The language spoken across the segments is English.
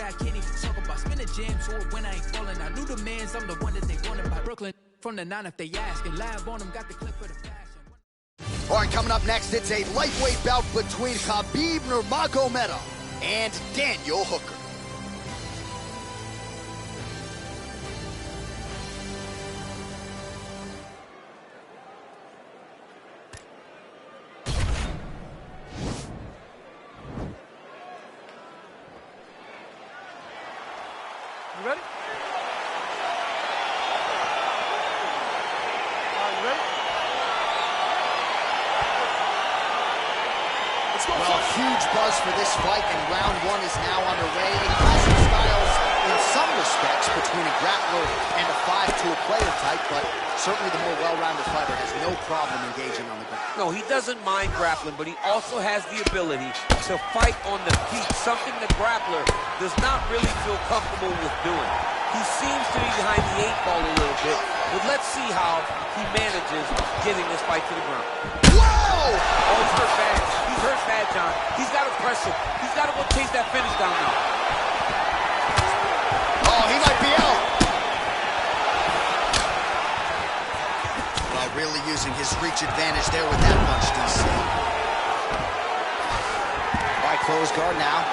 I can't even talk about spinning jams or when I ain't falling. I knew the mans, I'm the one that they wanted by Brooklyn. From the 9 if they ask, and live on them, got the clip of the fashion. All right, coming up next, it's a lightweight bout between Khabib Nurmagomedov and Daniel Hooker. You ready? You ready? Let's go. Well, huge buzz for this fight, and round one is now underway. Classic styles in some respects between a grappler and a 5-tool player type, but certainly the more well-rounded fighter has no problem engaging on the ground. No, he doesn't mind grappling, but he also has the ability to fight on the feet, something the grappler does not really feel comfortable with doing. He seems to be behind the 8 ball a little bit, but let's see how he manages getting this fight to the ground. Whoa! Oh, he's hurt bad. He's hurt bad, John. He's got to press him. He's got to go chase that finish down now. Oh, he might be out. Well, really using his reach advantage there with that punch, DC. All right, close guard now.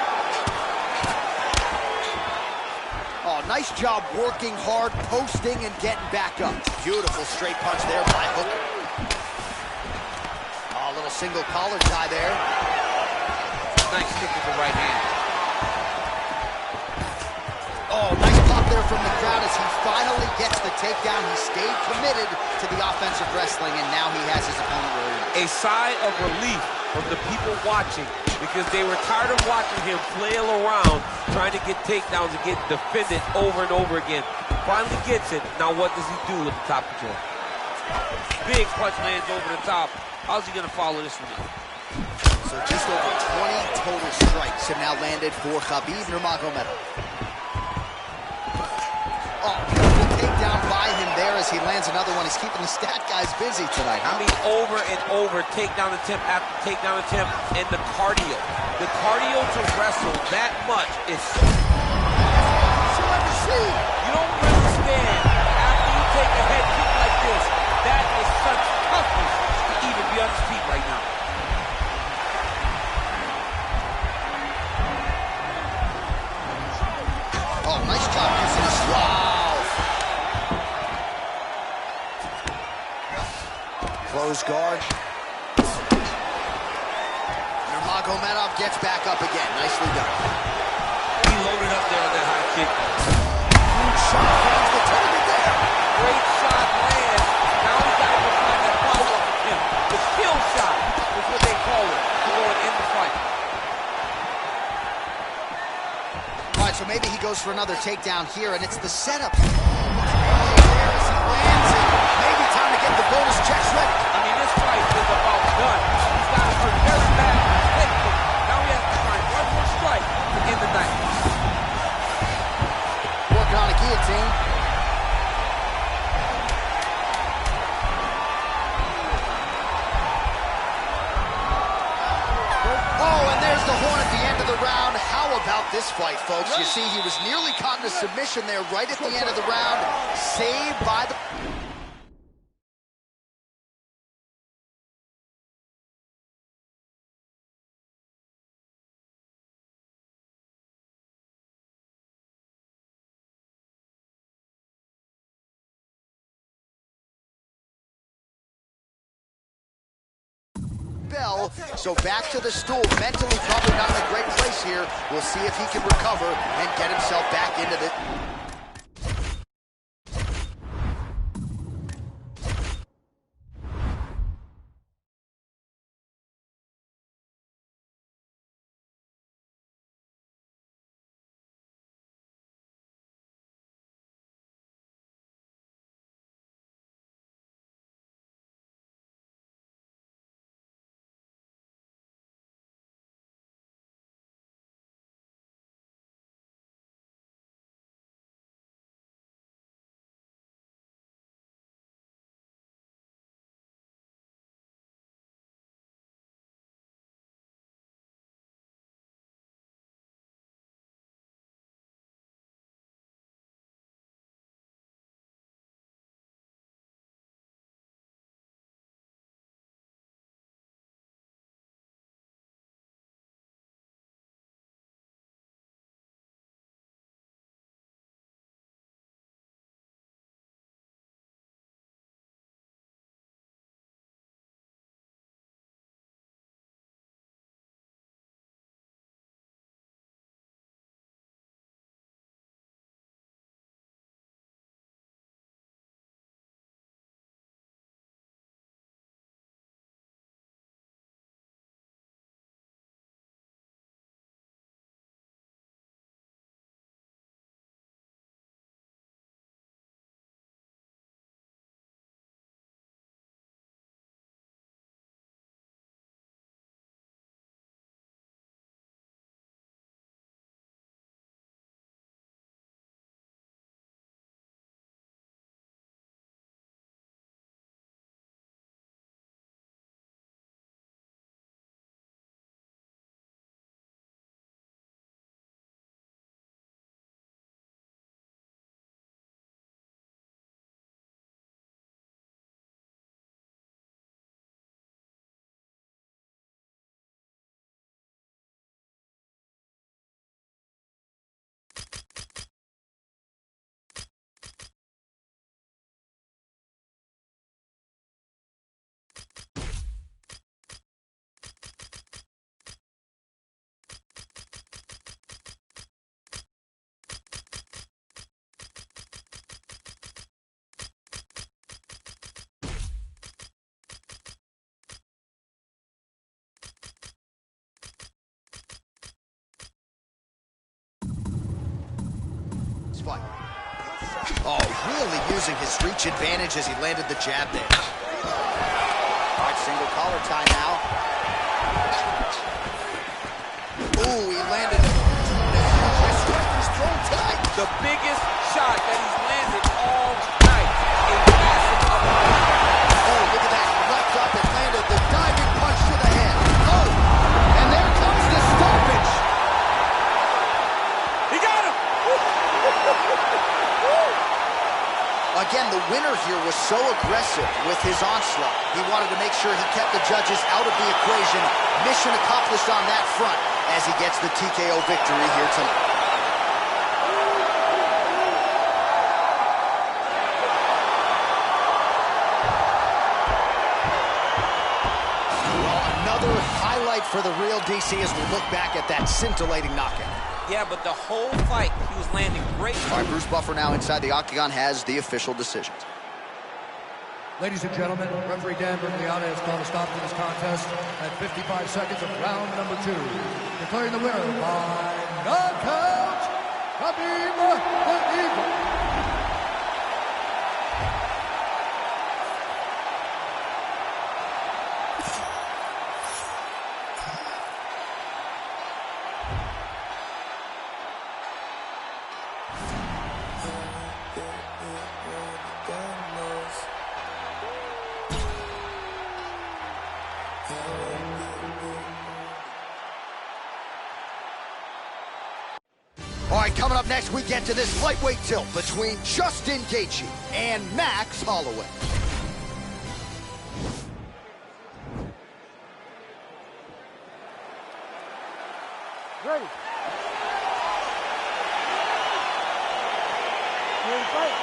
Oh, nice job working hard, posting, and getting back up. Beautiful straight punch there by Hooker. Oh, a little single collar tie there. Nice kick with the right hand. Oh, nice pop there from the crowd as he finally gets the takedown. He stayed committed to the offensive wrestling, and now he has his opponent where he is. A sigh of relief from the people watching, because they were tired of watching him flail around trying to get takedowns and get defended over and over again. Finally gets it. Now what does he do with the top control? Big punch lands over the top. How's he going to follow this one up? So just over 20 total strikes have now landed for Khabib Nurmagomedov. Oh, beautiful takedown by him there as he lands another one. He's keeping the stat guys busy tonight, huh? I mean, over and over, takedown attempt after takedown attempt, and the cardio. The cardio to wrestle that much is so... You don't understand after you take a head kick like this. That is such toughness to even be on his feet right now. Oh, nice job using his wow. Close guard. Nurmagomedov gets back up again. Nicely done. He loaded up there on that high kick. Huge shot finds the target there. Great shot lands. Now he's got to go find that follow-up with him. The kill shot is what they call it to go and end the fight. All right, so maybe he goes for another takedown here, and it's the setup. There as he lands it. Maybe time to get the bonus checks ready. I mean, this fight is about done. He's got to hurt very bad. Now he has to find one more strike to end the night. Working on a guillotine. Oh, and there's the horn at the end of the round. How about this fight, folks? You see, he was nearly caught in a submission there right at the end of the round. Saved by the... bell. So back to the stool. Mentally probably not in a great place here. We'll see if he can recover and get himself back into the... this fight. Oh, really using his reach advantage as he landed the jab there. All right, single collar tie now. Ooh, he landed it. Striker's thrown tight. The biggest shot that he's landed all night. A massive uppercut. Oh, look at that. He leapt up and landed the diving punch to the head. Oh, and there comes the stoppage. He got him. Again, the winner here was so aggressive with his onslaught. He wanted to make sure he kept the judges out of the equation. Mission accomplished on that front as he gets the TKO victory here tonight. Well, another highlight for the real DC as we look back at that scintillating knockout. Yeah, but the whole fight, he was landing great. All right, Bruce Buffer now inside the octagon has the official decisions. Ladies and gentlemen, referee Dan Bergliana has called a stop to this contest at 55 seconds of round number 2. Declaring the winner by knockout, Bmf the Eagle. All right, coming up next, we get to this lightweight tilt between Justin Gaethje and Max Holloway. Ready. You ready to fight?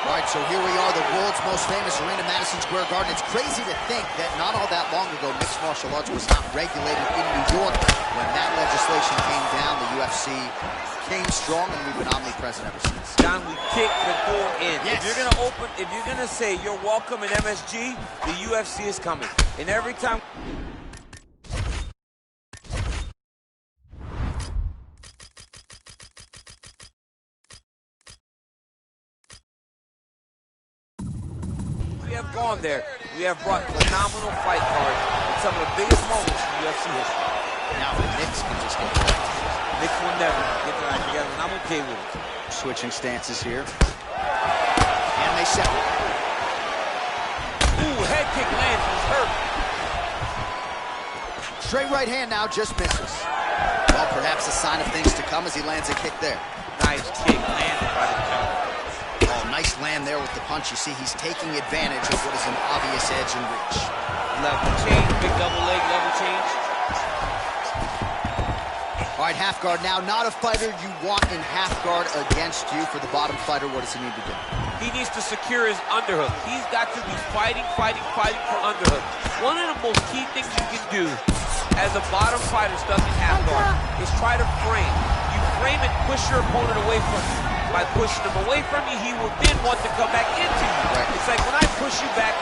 All right, so here we are, the world's most famous arena, Madison Square Garden. It's crazy to think that not all that long ago, mixed martial arts was not regulated in New York. When that legislation came down, the UFC came strong, and we've been omnipresent ever since. Don, we kick the door in. Yes. If you're gonna say you're welcome in MSG, the UFC is coming. And every time we have gone there, we have brought phenomenal fight cards and some of the biggest moments in UFC history. Now the Knicks can just get there. Knicks will never get their act together, and I'm okay with it. Switching stances here. And they separate. Ooh, head kick lands, he's hurt. Straight right hand now just misses. Well, perhaps a sign of things to come as he lands a kick there. Nice kick landed by the jump. Oh, nice land there with the punch. You see, he's taking advantage of what is an obvious edge and reach. Level change, big double leg, level change. All right, half guard now. Not a fighter you want in half guard against you. For the bottom fighter, what does he need to do? He needs to secure his underhook. He's got to be fighting for underhook. One of the most key things you can do as a bottom fighter stuck in half guard is try to frame. You frame and push your opponent away from you. By pushing him away from you, he will then want to come back into you. Right. It's like when I push you back.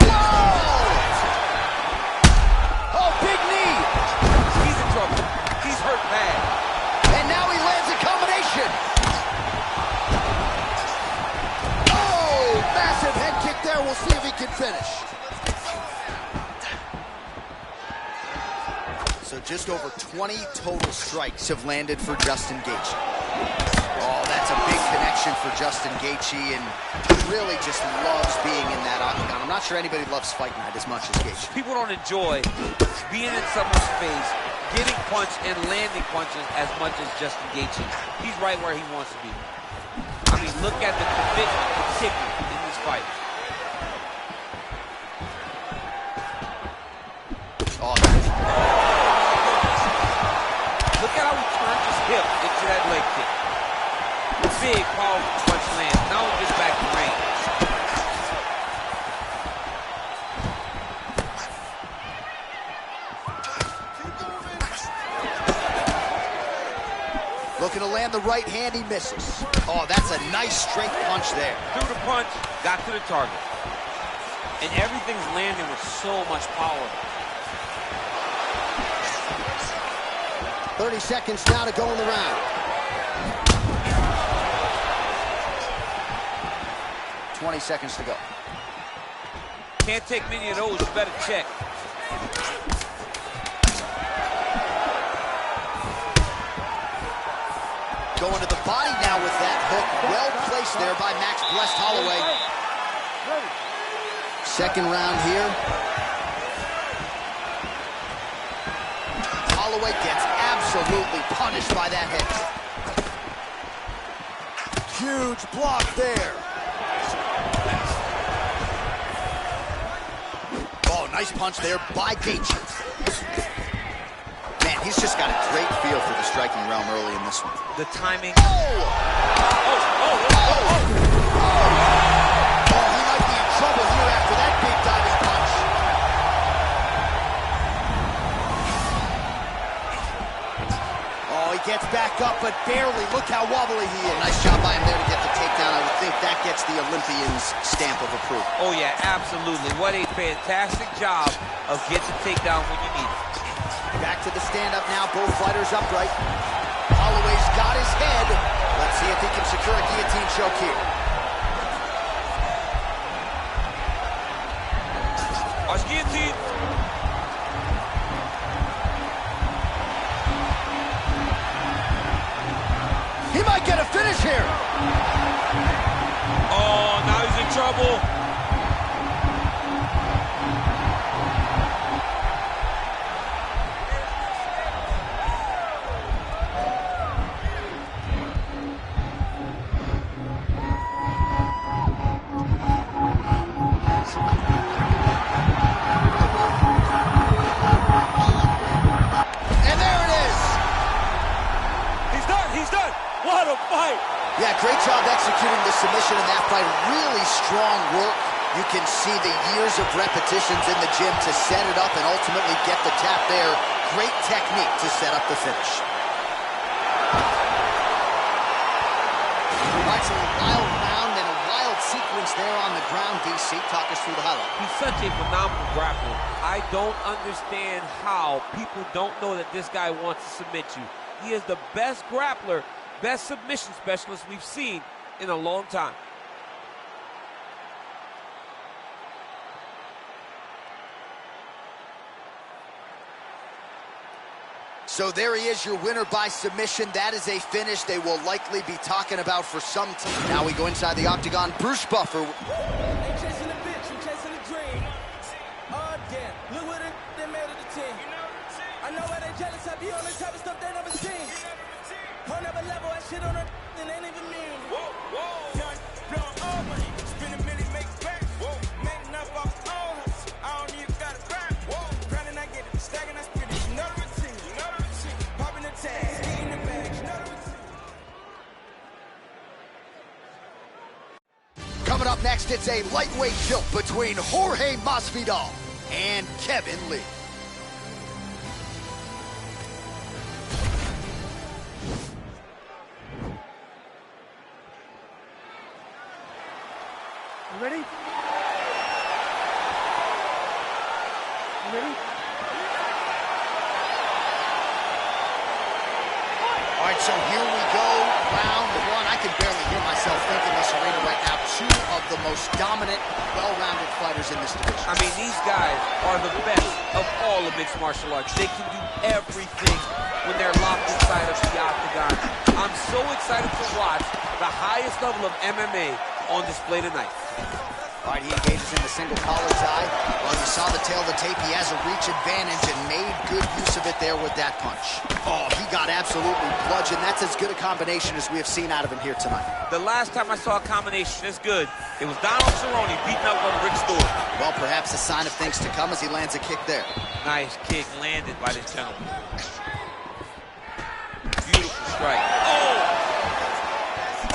Oh, big knee! He's in trouble. He's hurt bad. And now he lands a combination. Oh, massive head kick there. We'll see if he can finish. So just over 20 total strikes have landed for Justin Gaethje. Oh, that's a big connection for Justin Gaethje, and really just loves being in that octagon. I'm not sure anybody loves Fight Night as much as Gaethje. People don't enjoy being in someone's face, getting punched and landing punches as much as Justin Gaethje. He's right where he wants to be. I mean, look at the commitment to kicking in this fight. Oh, that's... Look at how he turns his hip into that leg kick. Big, powerful punch lands. Now he gets back to range. Looking to land the right hand, he misses. Oh, that's a nice straight punch there. Threw the punch, got to the target. and everything's landing with so much power. 30 seconds now to go in the round. 20 seconds to go. Can't take many of those, you better check. Going to the body now with that hook. Well placed there by Max Blessed Holloway. Second round here. Holloway gets absolutely punished by that hit. Huge block there. Oh, nice punch there by Gaethje. Man, he's just got a great feel for the striking realm early in this one. The timing. Oh, he might be in trouble here after that big diving punch. Oh, he gets back up, but barely. Look how wobbly he is. Nice job by him there to get the takedown. I would think that gets the Olympian's stamp of approval. Oh, yeah, absolutely. What a fantastic job of getting the takedown when you need it. Back to the stand-up now, both fighters upright. Holloway's got his head. Let's see if he can secure a guillotine choke here. Watch guillotine. He might get a finish here. Oh, now he's in trouble. Yeah, great job executing the submission in that fight. Really strong work. You can see the years of repetitions in the gym to set it up and ultimately get the tap there. Great technique to set up the finish. That's a wild round and a wild sequence there on the ground, DC. Talk us through the highlight. He's such a phenomenal grappler. I don't understand how people don't know that this guy wants to submit you. He is the best grappler, best submission specialist we've seen in a long time. So there he is, your winner by submission. That is a finish they will likely be talking about for some time. Now we go inside the octagon. Bruce Buffer. Ain't chasing the bitch, I'm chasing the dream. Oh, damn. Look what they made of the team. I know why they jealous. I be on the type of stuff they never seen. Whole never level, that shit on her, and ain't even mean. Whoa. Young, blow over. Spin a minute, make back. Make enough off on us. I don't even got it back. Grinding, I get it. Stacking, I spin it. You know the routine. Popping the tags, getting the bags. You know the routine. Coming up next, it's a lightweight tilt between Jorge Masvidal and Kevin Lee. You ready? You ready? All right, so here we go, round one. I can barely hear myself thinking this arena right now. Two of the most dominant, well-rounded fighters in this division. I mean, these guys are the best of all of mixed martial arts. They can do everything when they're locked inside of the octagon. I'm so excited to watch the highest level of MMA on display tonight. All right, he engages in the single collar's eye. Well, you saw the tail of the tape. He has a reach advantage and made good use of it there with that punch. Oh, he got absolutely bludgeoned. That's as good a combination as we have seen out of him here tonight. The last time I saw a combination this good, it was Donald Cerrone beating up on Rick Stewart. Well, perhaps a sign of things to come as he lands a kick there. Nice kick landed by this gentleman. Beautiful strike.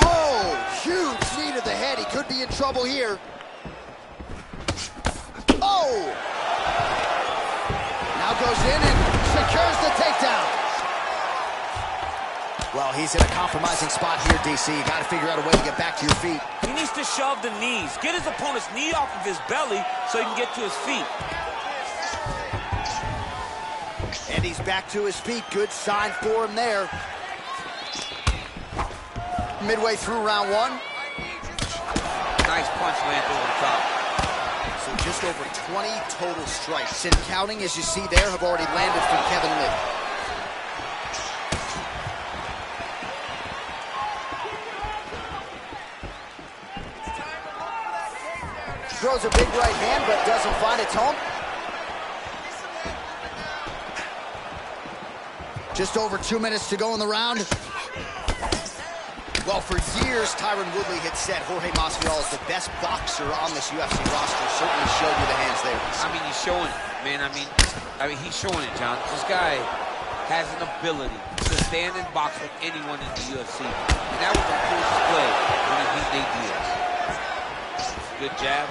Oh, huge knee to the head. He could be in trouble here. Oh! Now goes in and secures the takedown. Well, he's in a compromising spot here, DC. You got to figure out a way to get back to your feet. He needs to shove the knees. Get his opponent's knee off of his belly so he can get to his feet. And he's back to his feet. Good sign for him there. Midway through round one. Nice punch landed over the top. So just over 20 total strikes. And counting, as you see there, have already landed from Kevin Lee. Throws a big right hand, but doesn't find its home. Just over 2 minutes to go in the round. Well, for years, Tyron Woodley had said Jorge Masvidal is the best boxer on this UFC roster. Certainly showed you the hands there. I mean, he's showing it, man. I mean, he's showing it, John. This guy has an ability to stand and box with anyone in the UFC. And that was on full display when he beat Nate Diaz. Good jab.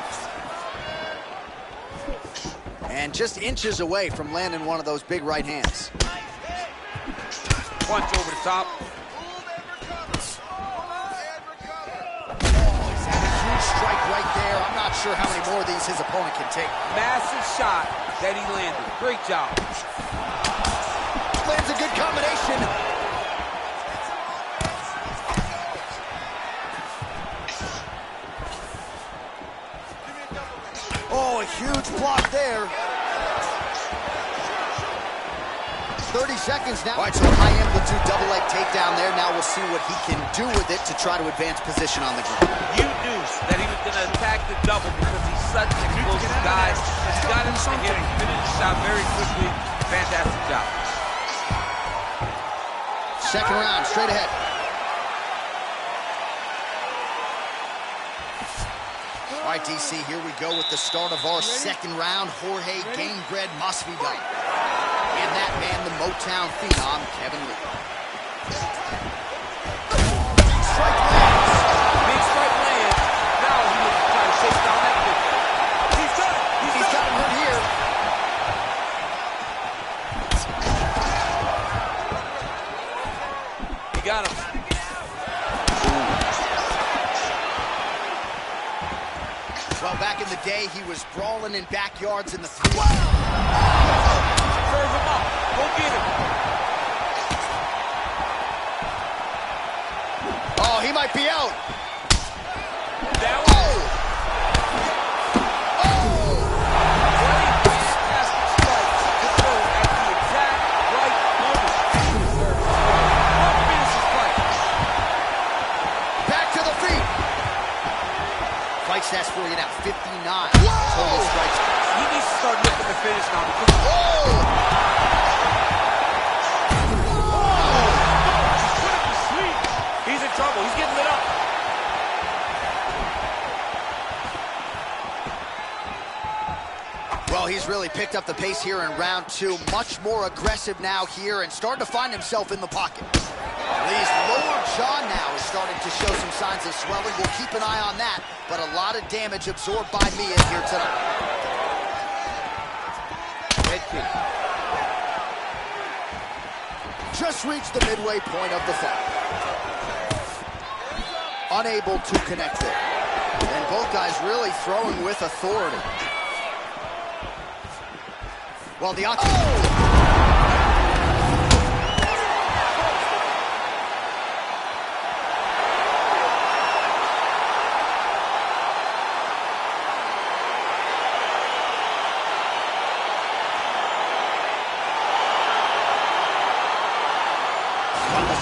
And just inches away from landing one of those big right hands. Punch over the top. Strike right there. I'm not sure how many more of these his opponent can take. Massive shot that he landed. Great job. Lands a good combination. Oh, a huge block there. 30 seconds now. All right, so a high amplitude double leg takedown there. Now we'll see what he can do with it to try to advance position on the ground. You knew that he was going to attack the double because he's such an explosive guy. He's got him to hit, finish the shot very quickly. Fantastic job. Second round, straight ahead. All right, DC, here we go with the start of our second round. Jorge Gamebred Masvidal. And that man, the Motown phenom, Kevin Lee. Strike lands. Big strike lands. Now he was trying to chase down that big. He's done it. He's got him hurt here. He got him. Well, back in the day, he was brawling in backyards in the three. Serve him up. Go get him. Oh, he might be out. That one. Fantastic strike to throw at the exact right moment. Finish this fight. Back to the feet. Fight stats for you now, 59 total strikes. He needs to start looking to finish now because he's in trouble. He's getting lit up. Well, he's really picked up the pace here in round two. Much more aggressive now here and starting to find himself in the pocket. Lee's lower jaw now is starting to show some signs of swelling. We'll keep an eye on that, but a lot of damage absorbed by Mia here tonight. Head kick. Just reached the midway point of the fight. Unable to connect there. And both guys really throwing with authority. Well, the let's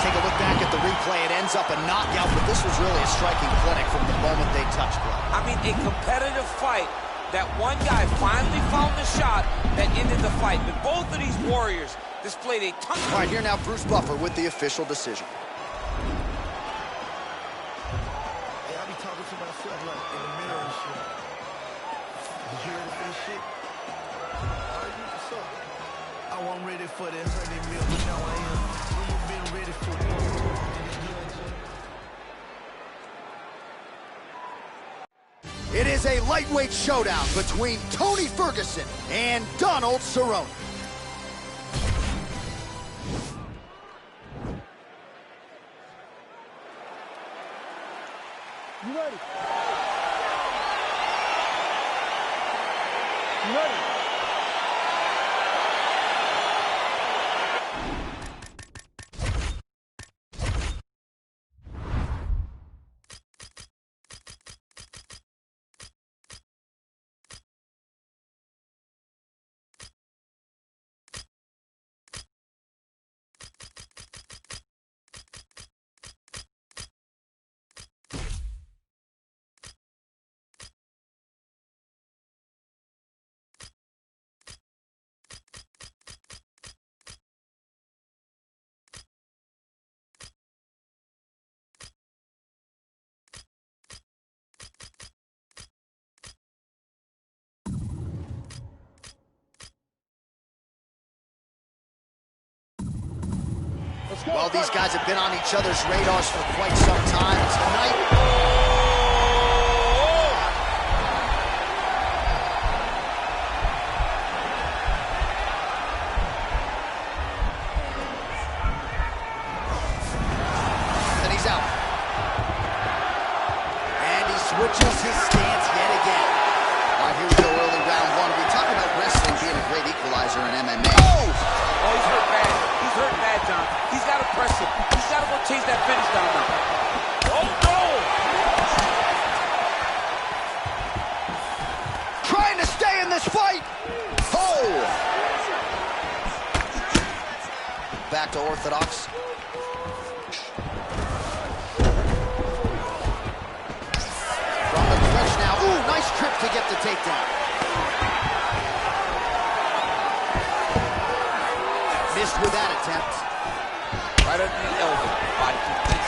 take a look back at the replay. It ends up a knockout, but this was really a striking clinic from the moment they touched blood. I mean, a competitive fight that one guy finally found the shot that ended the fight. But both of these warriors displayed a ton of... All right, here now, Bruce Buffer with the official decision. Hey, I be talking to myself like in the mirror and shit. You hear this shit? What's up? I wasn't ready for this 100 mil, but now I am. When you been ready for it? It is a lightweight showdown between Tony Ferguson and Donald Cerrone. ready? You ready? Well, these guys have been on each other's radars for quite some time. Tonight, and he's out. And he switches his stance yet again. All right, here we go, early round one. We talk about wrestling being a great equalizer in MMA. Oh, he's hurt bad. He's hurt bad, John. He's got to press him. He's got to go chase that finish down now. Oh, no! Trying to stay in this fight. Oh! Back to orthodox. From the clinch now. Ooh, nice trip to get the takedown. Missed with that attempt. Right under the elbow. Body kick.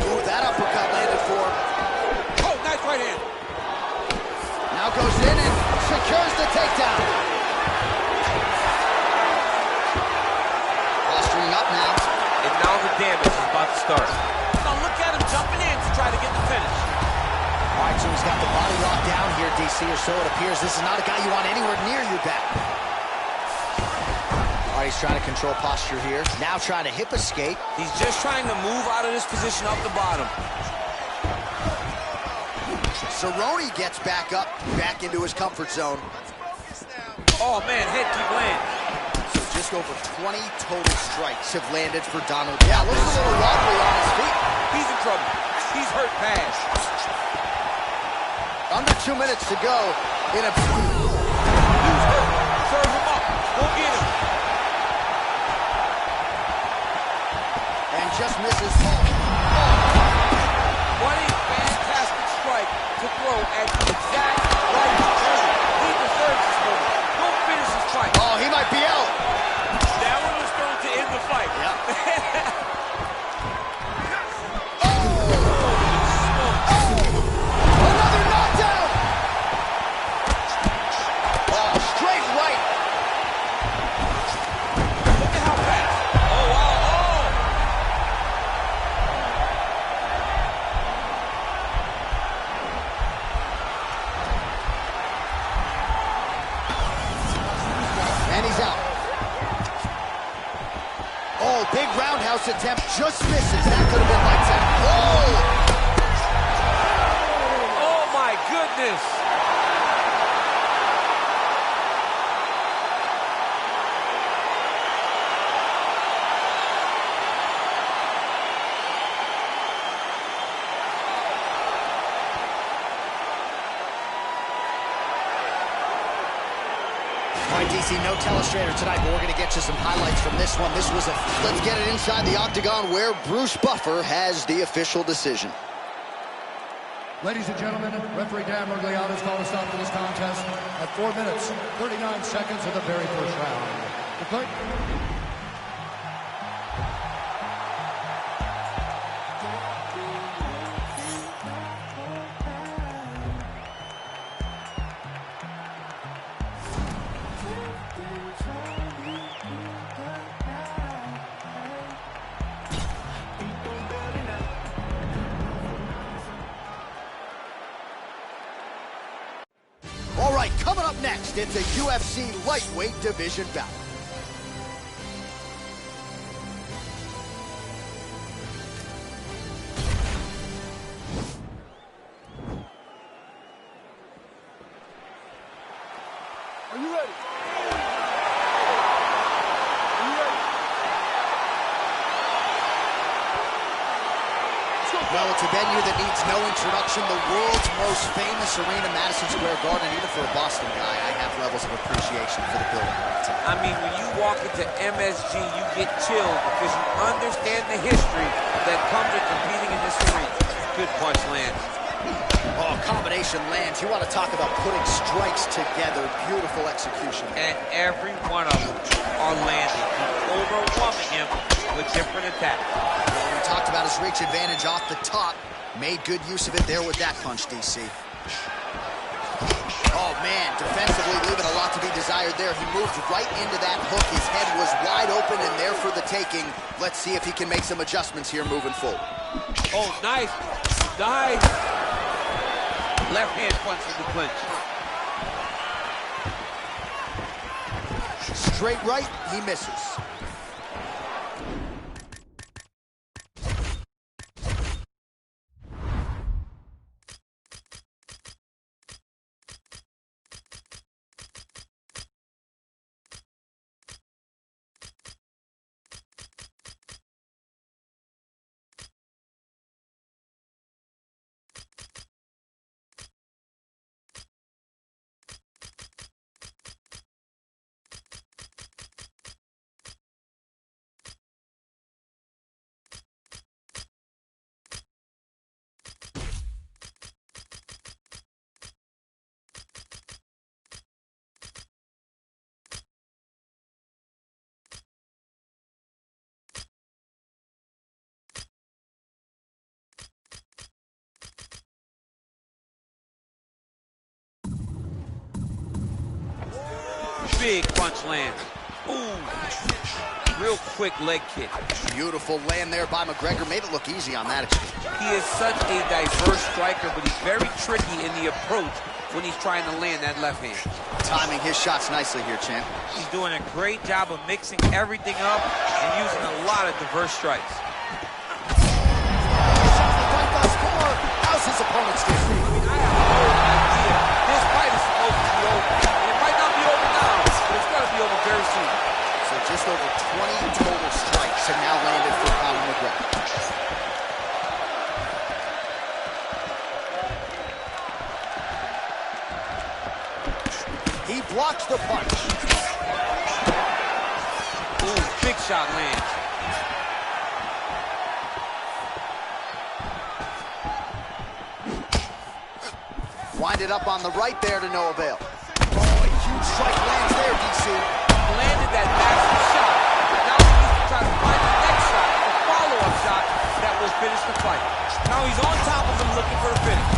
Ooh, that uppercut landed for him. Oh, nice right hand. Now goes in and secures the takedown. Posturing up now. And now the damage is about to start. Now look at him jumping in to try to get the finish. All right, so he's got the body locked down here, DC, or so it appears. This is not a guy you want anywhere near your back. He's trying to control posture here. Now trying to hip escape. He's just trying to move out of this position up the bottom. Cerrone gets back up, back into his comfort zone. Oh, man, head keep landing. So just over 20 total strikes have landed for Donald. Yeah, looks a little wobbly on his feet. He's in trouble. He's hurt bad. Under 2 minutes to go in a... He's hurt. Serve him up. Go get him. And just misses. What a fantastic strike to throw at the exact right moment. He deserves this moment. Don't finish his fight. Oh, he might be out. That one was thrown to end the fight. Yep. Another knockdown. Oh, straight right. Look at how fast. Oh, wow. Oh. And he's out. Oh, big roundhouse attempt, just misses. That could have been lights out. Oh! Oh, my goodness. All right, DC, no telestrator tonight, but we're going to get you some highlights from this one. This was let's get it inside the octagon where Bruce Buffer has the official decision. Ladies and gentlemen, referee Dan Murgliano has called a stop to this contest at 4 minutes, 39 seconds of the very first round. The clerk. All right, coming up next, it's a UFC lightweight division bout. Are you ready? Well, it's a venue that needs no introduction. The world's most famous arena, Madison Square Garden. Even for a Boston guy, I have levels of appreciation for the building. I mean, when you walk into MSG, you get chilled because you understand the history that comes with competing in this arena. Good punch lands. Oh, combination lands. You want to talk about putting strikes together. Beautiful execution. And every one of them are landing. He's overwhelming him with different attacks. We talked about his reach advantage off the top. Made good use of it there with that punch, DC. Oh, man, defensively leaving a lot to be desired there. He moved right into that hook. His head was wide open and there for the taking. Let's see if he can make some adjustments here moving forward. Oh, nice. Nice. Left hand punch in the clinch. Straight right, he misses. Big punch lands. Ooh. Real quick leg kick. Beautiful land there by McGregor. Made it look easy on that exchange. He is such a diverse striker, but he's very tricky in the approach when he's trying to land that left hand. Timing his shots nicely here, champ. He's doing a great job of mixing everything up and using a lot of diverse strikes. How's his opponent's defeat? I have no idea. This fight is supposed to be over. And it might not be over now, but it's going to be over very soon. So just over 20 total strikes have now landed for Conor McGregor. He blocks the punch. Ooh, big shot lands. Winded up on the right there to no avail. Oh, a huge strike lands there, DC. Landed that massive shot. Now he needs to try to find the next shot, a follow-up shot that will finish the fight. Now he's on top of him looking for a finish.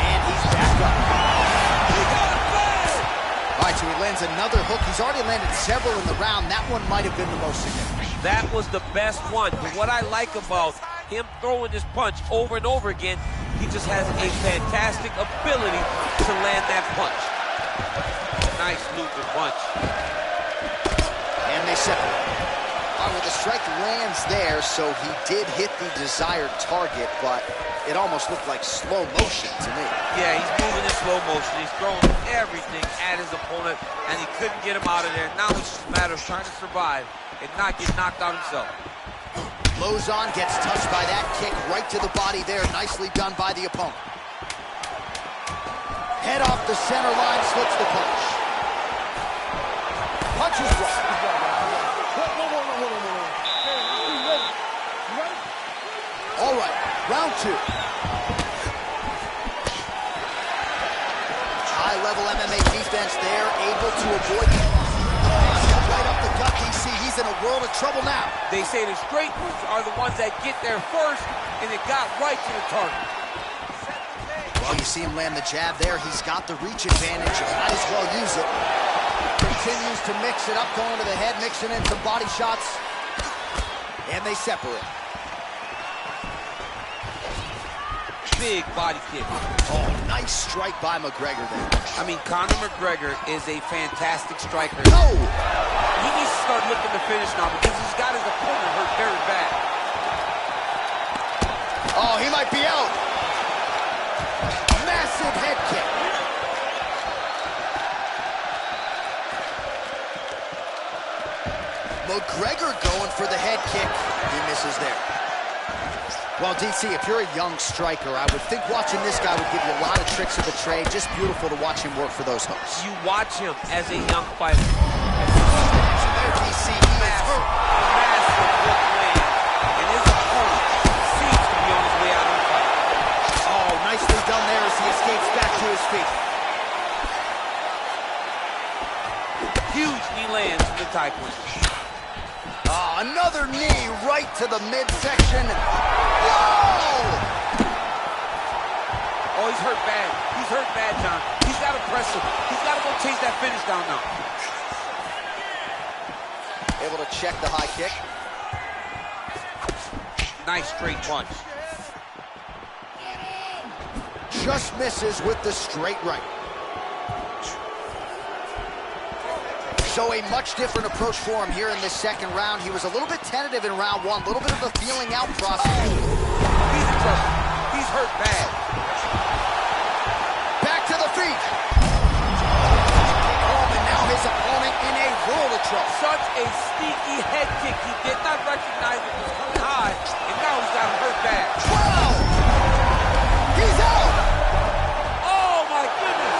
And he's back up. He got it fast! All right, so he lands another hook. He's already landed several in the round. That one might have been the most significant. That was the best one. But what I like about him throwing this punch over and over again, he just has a fantastic ability to land that punch. Nice looping punch. And they separate. Well, the strike lands there, so he did hit the desired target, but it almost looked like slow motion to me. Yeah, he's moving in slow motion. He's throwing everything at his opponent, and he couldn't get him out of there. Now it's just a matter of trying to survive and not get knocked out himself. Lozon gets touched by that kick right to the body there. Nicely done by the opponent. Head off the center line, slips the punch. Punches right. All right, round two. High-level MMA defense there, able to avoid the right up the gut, DC. He's in a world of trouble now. They say the straight moves are the ones that get there first, and it got right to the target. Well, you see him land the jab there. He's got the reach advantage. Might as well use it. Continues to mix it up, going to the head, mixing in some body shots. And they separate. Big body kick. Oh, nice strike by McGregor there. I mean, Conor McGregor is a fantastic striker. No! He needs to start looking to finish now because he's got his opponent hurt very bad. Oh, he might be out. Massive head kick. McGregor going for the head kick. He misses there. Well, DC, if you're a young striker, I would think watching this guy would give you a lot of tricks of the trade. Just beautiful to watch him work for those hooks. You watch him as a young fighter. There, DC, he is hurt. Massive hook land. And his opponent seems to be on his way out of the fight. Oh, nicely done there as he escapes back to his feet. Huge knee lands from the Taekwondo. Another knee right to the midsection. Whoa! Oh, he's hurt bad. He's hurt bad, John. He's got to press him. He's got to go chase that finish down now. Able to check the high kick. Nice straight punch. Just misses with the straight right. So a much different approach for him here in this second round. He was a little bit tentative in round one, a little bit of a feeling out process. He's in trouble. He's hurt bad. Back to the feet. Home, and now his opponent in a world of trouble. Such a sneaky head kick. He did not recognize it was coming high, and now he's got him hurt bad. Wow! He's out! Oh, my goodness.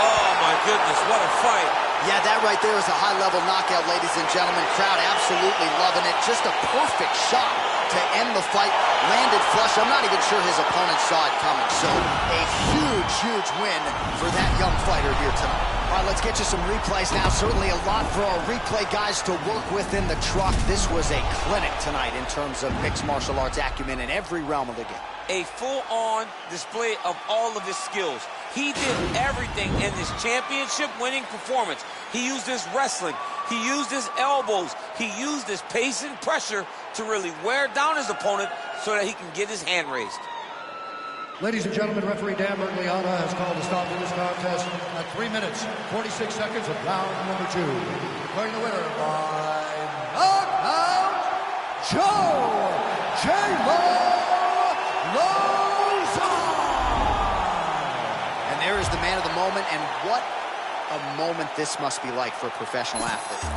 Oh, my goodness. What a fight. Yeah, that right there is a high-level knockout, ladies and gentlemen. Crowd absolutely loving it. Just a perfect shot to end the fight. Landed flush. I'm not even sure his opponent saw it coming. So a huge, huge win for that young fighter here tonight. All right, let's get you some replays now. Certainly a lot for our replay guys to work with in the truck. This was a clinic tonight in terms of mixed martial arts acumen in every realm of the game. A full-on display of all of his skills. He did everything in this championship-winning performance. He used his wrestling. He used his elbows. He used his pace and pressure to really wear down his opponent so that he can get his hand raised. Ladies and gentlemen, referee Dan Bergliana has called a stop to this contest at 3 minutes, 46 seconds of round number 2. Declaring the winner by knockout, Joe J-Lo. And there is the man of the moment, and what a moment this must be like for a professional athlete.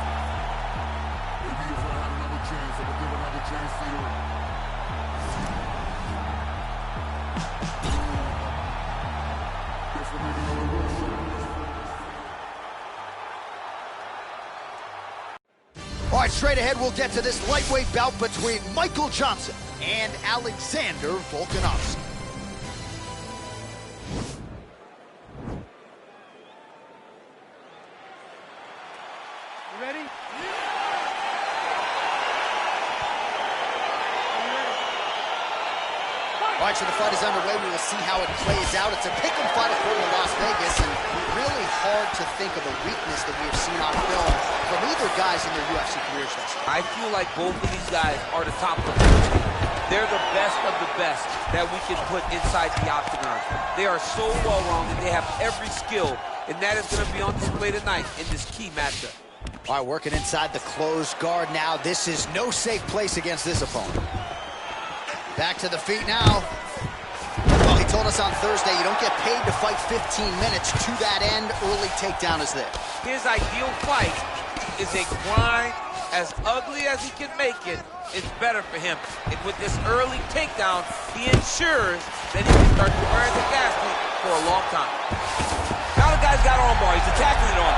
All right, straight ahead, we'll get to this lightweight bout between Michael Johnson and Alexander Volkanovski. You ready? All right, so the fight is underway. We will see how it plays out. It's a pick'em fight according to Las Vegas, and really hard to think of a weakness that we have seen on film from either guys in their UFC careers thus far. I feel like both of these guys are the top of the food. They're the best of the best that we can put inside the octagon. They are so well-rounded. They have every skill, and that is going to be on display tonight in this key matchup. All right, working inside the closed guard now. This is no safe place against this opponent. Back to the feet now. Well, he told us on Thursday you don't get paid to fight 15 minutes. To that end, early takedown is there. His ideal fight is a grind. As ugly as he can make it, it's better for him. And with this early takedown, he ensures that he can start to burn the gas tank for a long time. Now the guy's got armbar. He's attacking it on.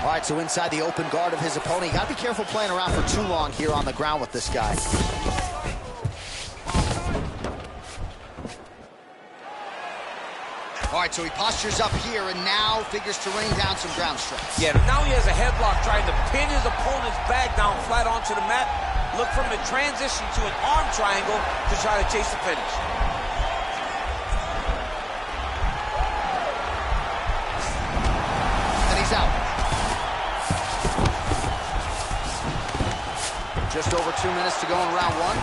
All right, so inside the open guard of his opponent. You got to be careful playing around for too long here on the ground with this guy. All right, so he postures up here and now figures to rain down some ground strikes. Yeah, now he has a headlock trying to pin his opponent's back down flat onto the mat. Look for him to transition to an arm triangle to try to chase the finish. And he's out. Just over 2 minutes to go in round one.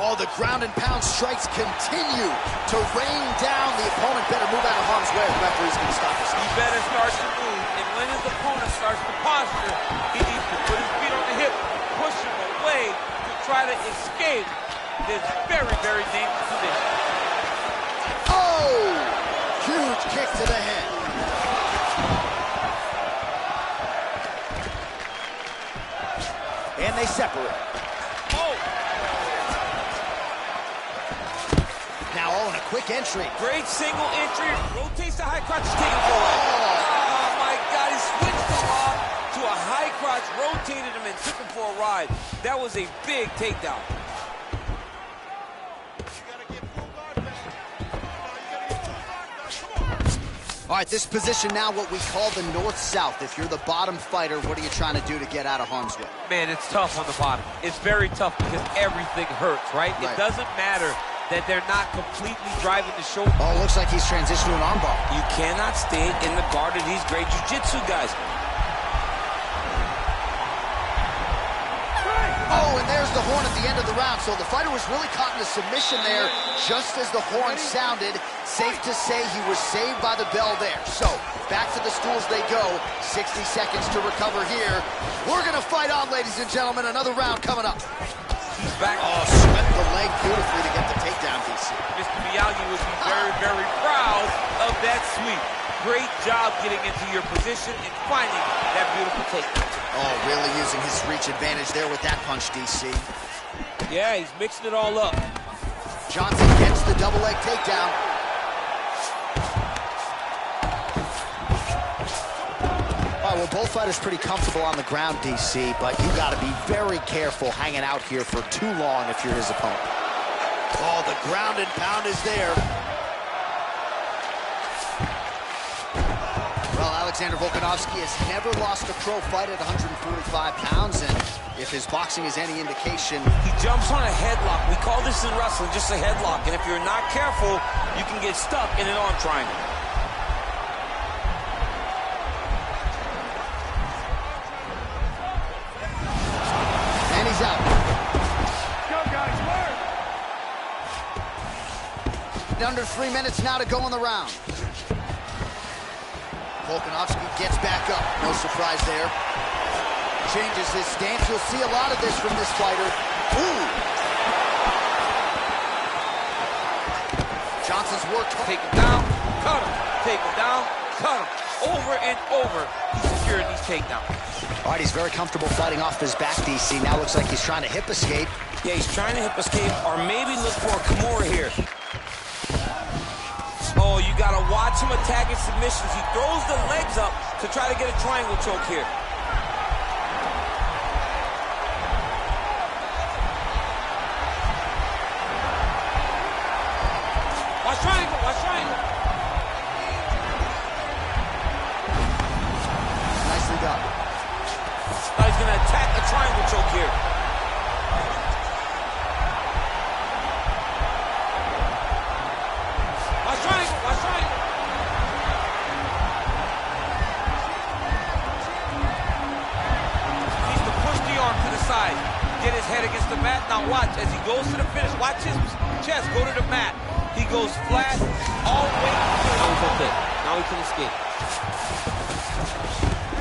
Oh, the ground and pound strikes continue to rain down. The opponent better move out of harm's way. The referee's going to stop this. He better start to move, and when his opponent starts to posture, he needs to put his feet on the hip, push him away to try to escape this very, very dangerous position. Oh! Huge kick to the head. And they separate. Oh! Now, in a quick entry. Great single entry. Rotates the high crotch, taking for a ride. Oh, my God. He switched him off to a high crotch, rotated him, and took him for a ride. That was a big takedown. All right, this position now what we call the north-south. If you're the bottom fighter, what are you trying to do to get out of harm's way? Man, it's tough on the bottom. It's very tough because everything hurts, right? It doesn't matter that they're not completely driving the shoulder. Oh, looks like he's transitioned to an armbar. You cannot stay in the guard of these great jiu-jitsu guys. Oh, and there's the horn at the end of the round. So the fighter was really caught in a submission there just as the horn sounded. Safe to say he was saved by the bell there. So back to the stools they go. 60 seconds to recover here. We're going to fight on, ladies and gentlemen. Another round coming up. He's back. Oh, swept the leg beautifully to get the takedown, DC. Mr. Miyagi would be very, very proud of that sweep. Great job getting into your position and finding that beautiful takedown. Oh, really using his reach advantage there with that punch, DC. Yeah, he's mixing it all up. Johnson gets the double leg takedown. All right, well, both fighters pretty comfortable on the ground, DC, but you got to be very careful hanging out here for too long if you're his opponent. Oh, the ground and pound is there. Well, Alexander Volkanovski has never lost a pro fight at 145 pounds, and if his boxing is any indication... He jumps on a headlock. We call this in wrestling just a headlock, and if you're not careful, you can get stuck in an arm triangle. And he's out. Go, guys, work! Under 3 minutes now to go in the round. Volkanovski gets back up. No surprise there. Changes his stance. You'll see a lot of this from this fighter. Ooh! Johnson's worked. Take him down, cut him. Take him down, cut him. Over and over, he's securing these takedowns. All right, he's very comfortable fighting off his back, DC. Now looks like he's trying to hip escape. Yeah, he's trying to hip escape, or maybe look for a Kimura here. Oh, you gotta watch him attacking submissions. He throws the legs up to try to get a triangle choke here. Watch triangle, watch triangle. Nicely done. Now he's gonna attack a triangle choke here. Watch triangle, watch triangle. Needs to push the arm to the side. Get his head against the mat. Now watch as he goes to the finish. Watch his chest go to the mat. He goes flat all the way. Now he's okay. Now he can escape.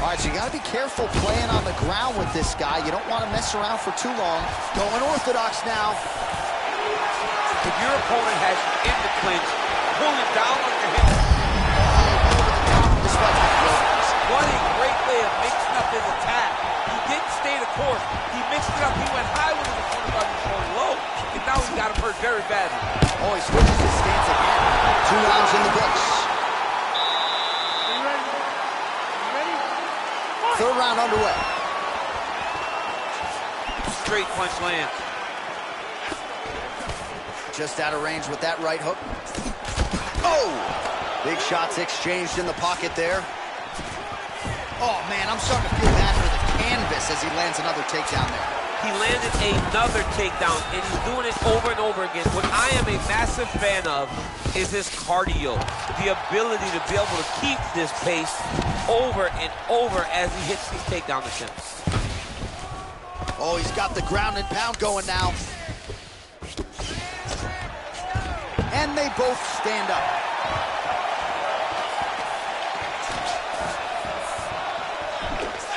All right, so you got to be careful playing on the ground with this guy. You don't want to mess around for too long. Going orthodox now. If your opponent has you in the clinch, pull it down on your hip. This fight's been good. What a great way of mixing up his attack. He didn't stay the course. He mixed it up. He went high with his opponent, but he was going low. And now he got him hurt very badly. Oh, he switches his stance again. 2 rounds in the books. Are you ready? You ready? Third round underway. Straight punch lands. Just out of range with that right hook. Oh! Big shots exchanged in the pocket there. Oh, man, I'm starting to feel bad for the canvas as he lands another takedown there. He landed another takedown, and he's doing it over and over again. What I am a massive fan of is his cardio, the ability to be able to keep this pace over and over as he hits these takedown attempts. Oh, he's got the ground and pound going now. Can they both stand up?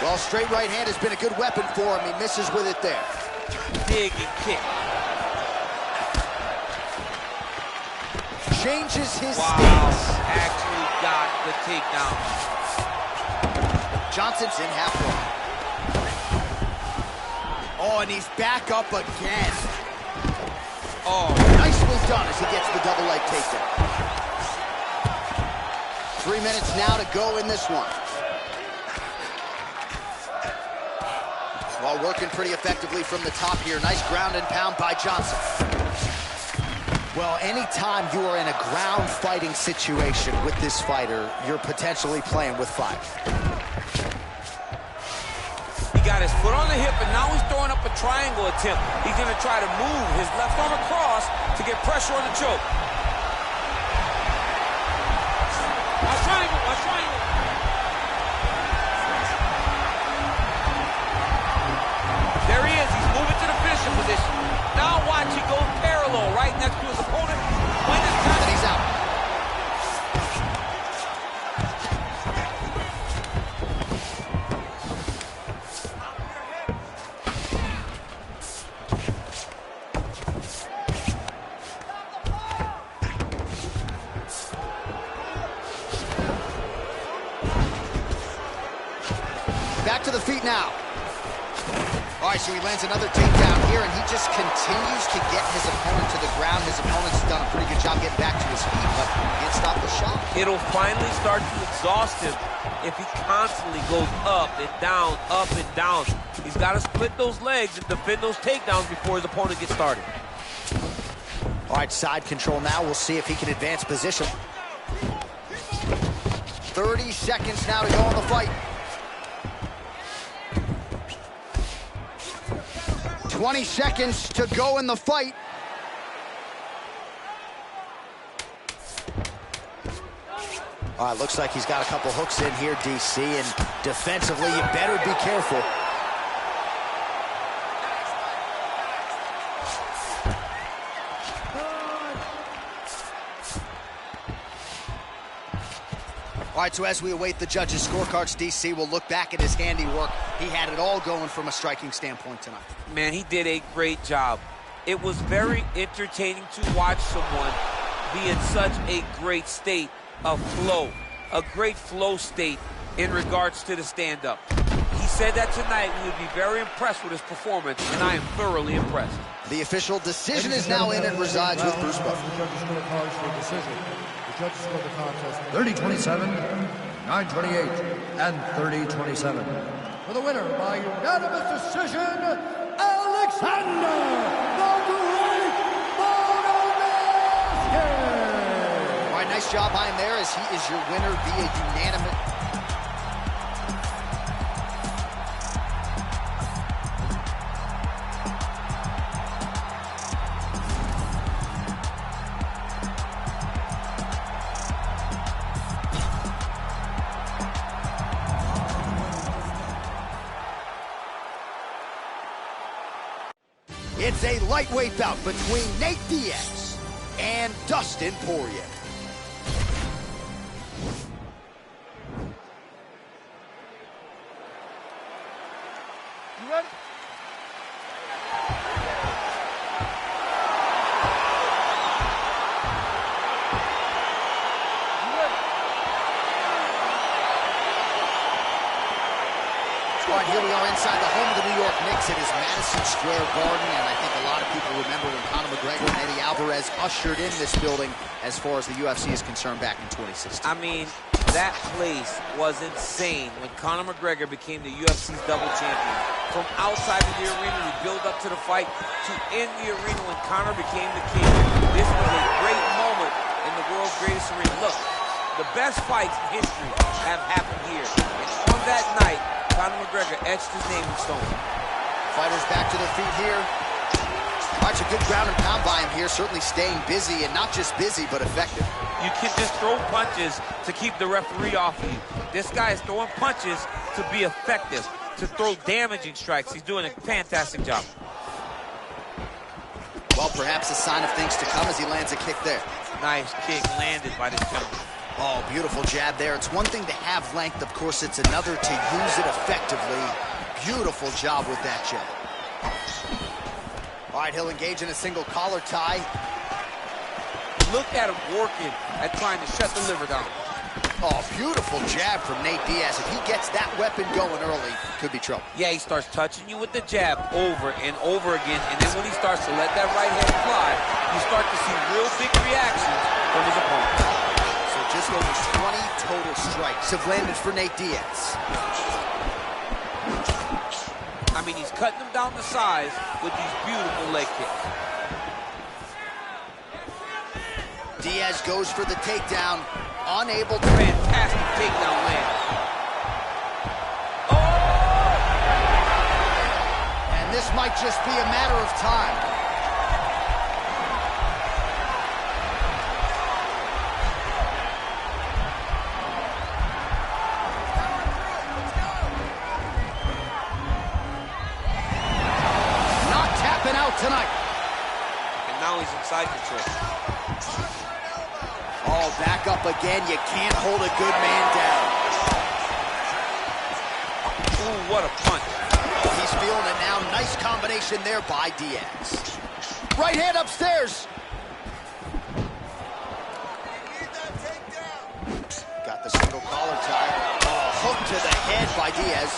Well, straight right hand has been a good weapon for him. He misses with it there. Dig and kick. Changes his Wow, stance. actually got the takedown. Johnson's in half guard. Oh, and he's back up again. Oh, Nicely done as he gets the double leg takedown. 3 minutes now to go in this one. While working pretty effectively from the top here. Nice ground and pound by Johnson. Well, anytime you are in a ground fighting situation with this fighter, you're potentially playing with fire. he got his foot on the hip, and now he's throwing up a triangle attempt. He's going to try to move his left arm across to get pressure on the choke. Watch triangle, watch triangle. There he is. He's moving to the finishing position. Now watch, he goes parallel right next to his opponent. When it's time, And he's out. Back to the feet now. All right, so he lands another takedown here, and he just continues to get his opponent to the ground. His opponent's done a pretty good job getting back to his feet, but can't stop the shot. it'll finally start to exhaust him if he constantly goes up and down, up and down. He's got to split those legs and defend those takedowns before his opponent gets started. All right, side control now. We'll see if he can advance position. 30 seconds now to go in the fight. 20 seconds to go in the fight. All right, looks like he's got a couple hooks in here, DC, and defensively, you better be careful. All right, so as we await the judges' scorecards, DC will look back at his handiwork. He had it all going from a striking standpoint tonight. Man, he did a great job. It was very entertaining to watch someone be in such a great state of flow, a great flow state in regards to the stand-up. He said that tonight we would be very impressed with his performance, and I am thoroughly impressed. The official decision is now in and resides with Bruce Buffer. The judges' scorecards for decision. The judges scored the contest 30-27, 9-28, and 30-27. For the winner by unanimous decision, Alexander the Great Volkanovski! All right, nice job by him there as he is your winner via unanimous. It's a lightweight bout between Nate Diaz and Dustin Poirier. You ready? All right, here we are inside the home of the New York Knicks. It is Madison Square Garden, and I think a lot of people remember when Conor McGregor and Eddie Alvarez ushered in this building as far as the UFC is concerned back in 2016. I mean, that place was insane when Conor McGregor became the UFC's double champion. From outside of the arena to build up to the fight to in the arena when Conor became the king. This was a great moment in the world's greatest arena. Look, the best fights in history have happened here. And on that night, Conor McGregor etched his name in stone. Fighters back to their feet here. All right, a good ground and pound by him here, certainly staying busy, and not just busy, but effective. You can just throw punches to keep the referee off of you. This guy is throwing punches to be effective, to throw damaging strikes. He's doing a fantastic job. Well, perhaps a sign of things to come as he lands a kick there. Nice kick landed by this gentleman. Oh, beautiful jab there. It's one thing to have length. Of course, it's another to use it effectively. Beautiful job with that jab. All right, he'll engage in a single collar tie. Look at him working at trying to shut the liver down. Oh, beautiful jab from Nate Diaz. If he gets that weapon going early, could be trouble. Yeah, he starts touching you with the jab over and over again, and then when he starts to let that right hand fly, you start to see real big reactions from his opponent. So just over 20 total strikes have landed for Nate Diaz. I mean, he's cutting them down to size with these beautiful leg kicks. Diaz goes for the takedown, unable to... Fantastic takedown land. And this might just be a matter of time. Not tapping out tonight. And now he's inside control. Oh, back up again. You can't hold a good man down. Ooh, what a punch. Oh, he's feeling it now. Nice combination there by Diaz. Right hand upstairs. Got the single collar tie. Oh, hook to the head by Diaz.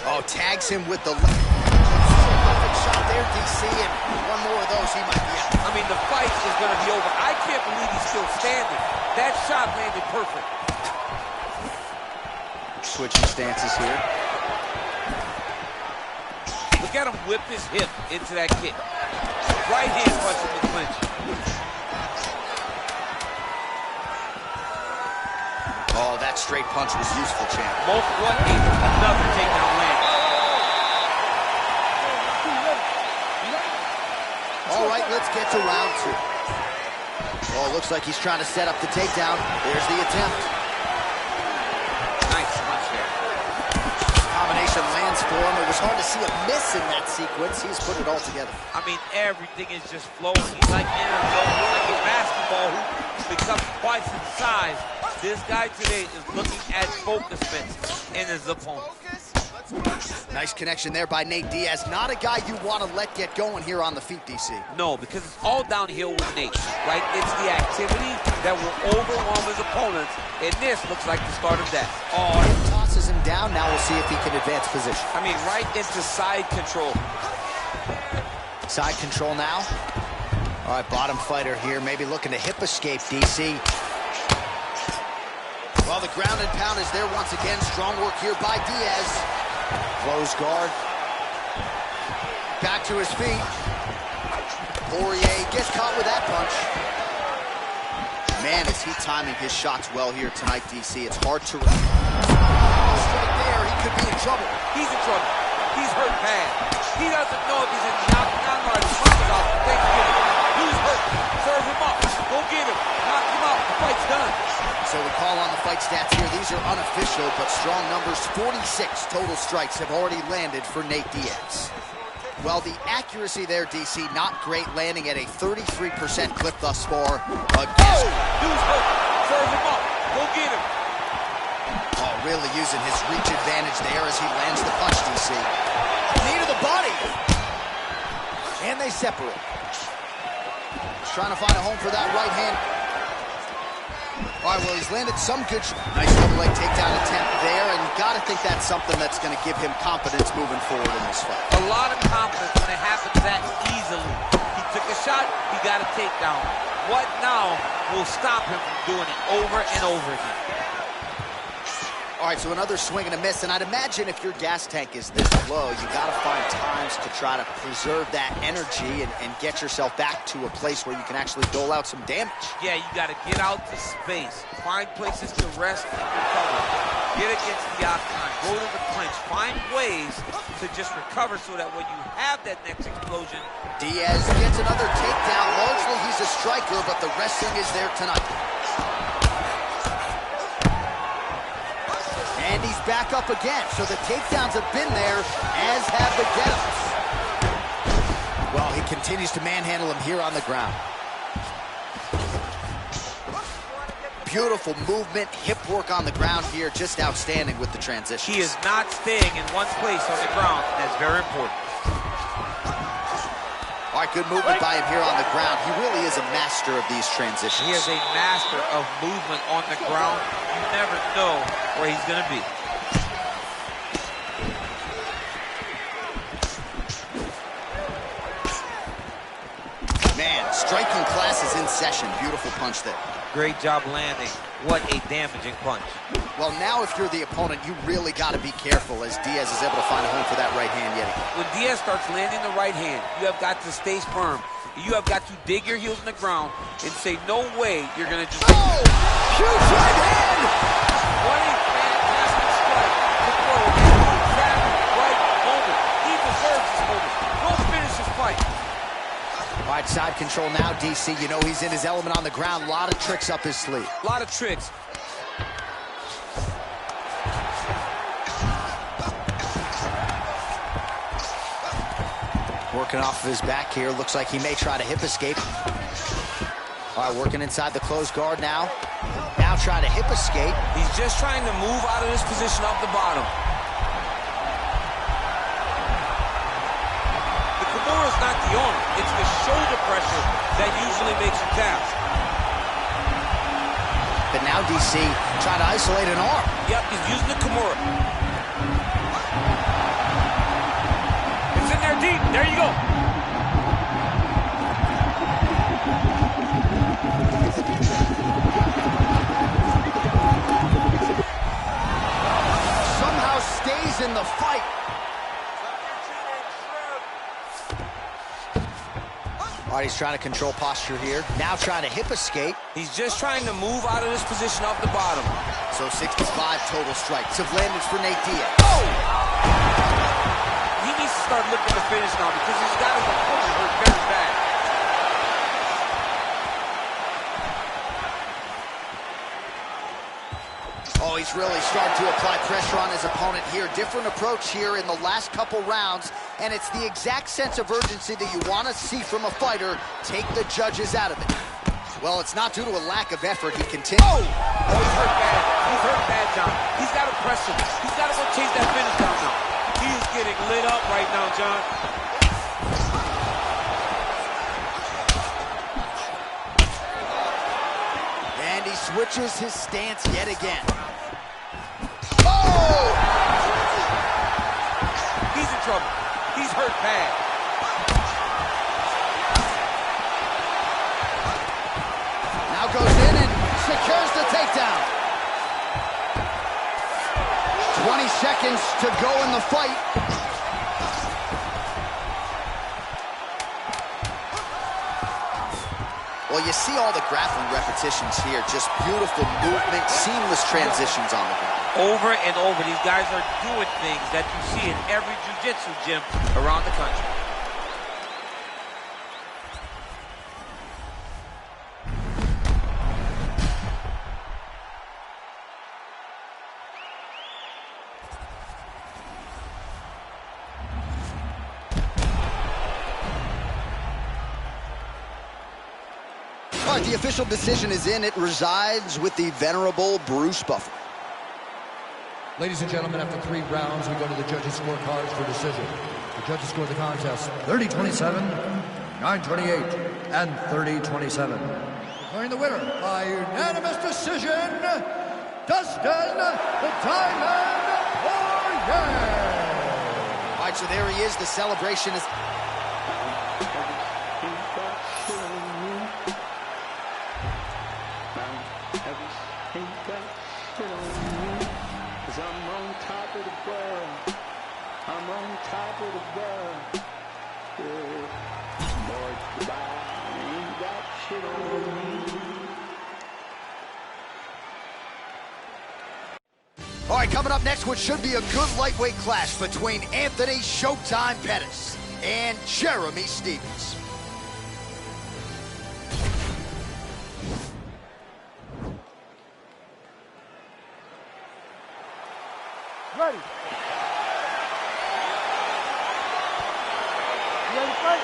Oh, tags him with the perfect shot there, DC, and one more of those, he might be out. I mean, the fight is going to be over. I can't believe he's still standing. That shot landed perfect. Switching stances here. Look at him whip his hip into that kick. Right hand punch in the clinch. Oh, that straight punch was useful, champ. Most what another takedown land. All right, let's get to round two. Oh, looks like he's trying to set up the takedown. There's the attempt. Nice punch there. Combination lands for him. It was hard to see a miss in that sequence. He's put it all together. I mean, everything is just flowing. He's like in a zone. He's like a basketball who becomes twice in size. This guy today is looking at focus mitts in his opponent. Nice connection there by Nate Diaz. Not a guy you want to let get going here on the feet, DC. No, because it's all downhill with Nate, right? It's the activity that will overwhelm his opponents, and this looks like the start of that. Oh, he tosses him down. Now we'll see if he can advance position. I mean, right into side control. Side control now. All right, bottom fighter here, maybe looking to hip escape, DC. Well, the ground and pound is there once again. Strong work here by Diaz. Close guard. Back to his feet. Poirier gets caught with that punch. Man, is he timing his shots well here tonight, DC. It's hard to... Straight there, he could be in trouble. He's in trouble. He's hurt bad. He doesn't know if he's in knock or his mama's out for Thanksgiving. Who's hurt? Serve him up. Go get him. Knock him out. The fight's done. So we call on the fight stats here. These are unofficial, but strong numbers. 46 total strikes have already landed for Nate Diaz. Well, the accuracy there, DC, not great, landing at a 33% clip thus far. Dude's hurt. Serve him up. Go get him. Oh, really using his reach advantage there as he lands the punch, DC. Knee to the body. And they separate. Trying to find a home for that right hand. All right, well, he's landed some good... Nice double leg takedown attempt there, and you got to think that's something that's going to give him confidence moving forward in this fight. A lot of confidence when it happens that easily. He took a shot, he got a takedown. What now will stop him from doing it over and over again? All right, so another swing and a miss, and I'd imagine if your gas tank is this low, you got to find times to try to preserve that energy and get yourself back to a place where you can actually dole out some damage. Yeah, you got to get out to space, find places to rest and recover, get against the octagon, go to the clinch, find ways to just recover so that when you have that next explosion. Diaz gets another takedown. Largely he's a striker, but the wrestling is there tonight. And he's back up again, so the takedowns have been there, as have the get-ups. Well, Continues to manhandle him here on the ground. Beautiful movement, hip work on the ground here, just outstanding with the transition. He is not staying in one place on the ground. That's very important. All right, good movement by him here on the ground. He really is a master of these transitions. He is a master of movement on the ground. You never know where he's going to be. Man, striking class is in session. Beautiful punch there. Great job landing. What a damaging punch. Well, now if you're the opponent, you really got to be careful as Diaz is able to find a home for that right hand yet again. When Diaz starts landing the right hand, you have got to stay firm. You have got to dig your heels in the ground and say, no way you're going to just... Oh! Huge right hand! What a fantastic strike to throw at the exact right moment. He deserves this moment. Go finish this fight. All right, side control now, DC. You know he's in his element on the ground. A lot of tricks up his sleeve. A lot of tricks. Working off of his back here. Looks like he may try to hip escape. All right, working inside the closed guard now. Now trying to hip escape. He's just trying to move out of this position off the bottom. The Kimura's not the arm. It's the shoulder pressure that usually makes you tap. But now DC trying to isolate an arm. Yep, he's using the Kimura. It's in there deep. There you go. Somehow stays in the fight. All right, he's trying to control posture here. Now trying to hip escape. He's just trying to move out of this position off the bottom. So 65 total strikes have landed for Nate Diaz. Oh! He needs to start looking to finish now because he's got his opponent hurt very bad. Oh, he's really starting to apply pressure on his opponent here. Different approach here in the last couple rounds, and it's the exact sense of urgency that you want to see from a fighter. Take the judges out of it. Well, it's not due to a lack of effort. He continues. Oh, he's hurt bad. He's hurt bad, John. He's got to press him. He's got to go chase that finish down now. He is getting lit up right now, John. And he switches his stance yet again. Oh! He's in trouble. He's hurt bad. Now goes in and secures the takedown. 20 seconds to go in the fight. Well, you see all the grappling repetitions here. Just beautiful movement, seamless transitions on the ground. Over and over, these guys are doing things that you see in every jiu-jitsu gym around the country. All right, the official decision is in. It resides with the venerable Bruce Buffer. Ladies and gentlemen, after 3 rounds, we go to the judges' scorecards for decision. The judges score the contest 30-27, 9-28, and 30-27. Declaring the winner by unanimous decision, Dustin the Diamond Poirier. All right, so there he is. The celebration is... I'm on top of the world. I'm on top of the world. Yeah. Boy, goodbye. Ain't got shit on me. All right, coming up next, what should be a good lightweight clash between Anthony Showtime Pettis and Jeremy Stephens. Ready. You ready to fight?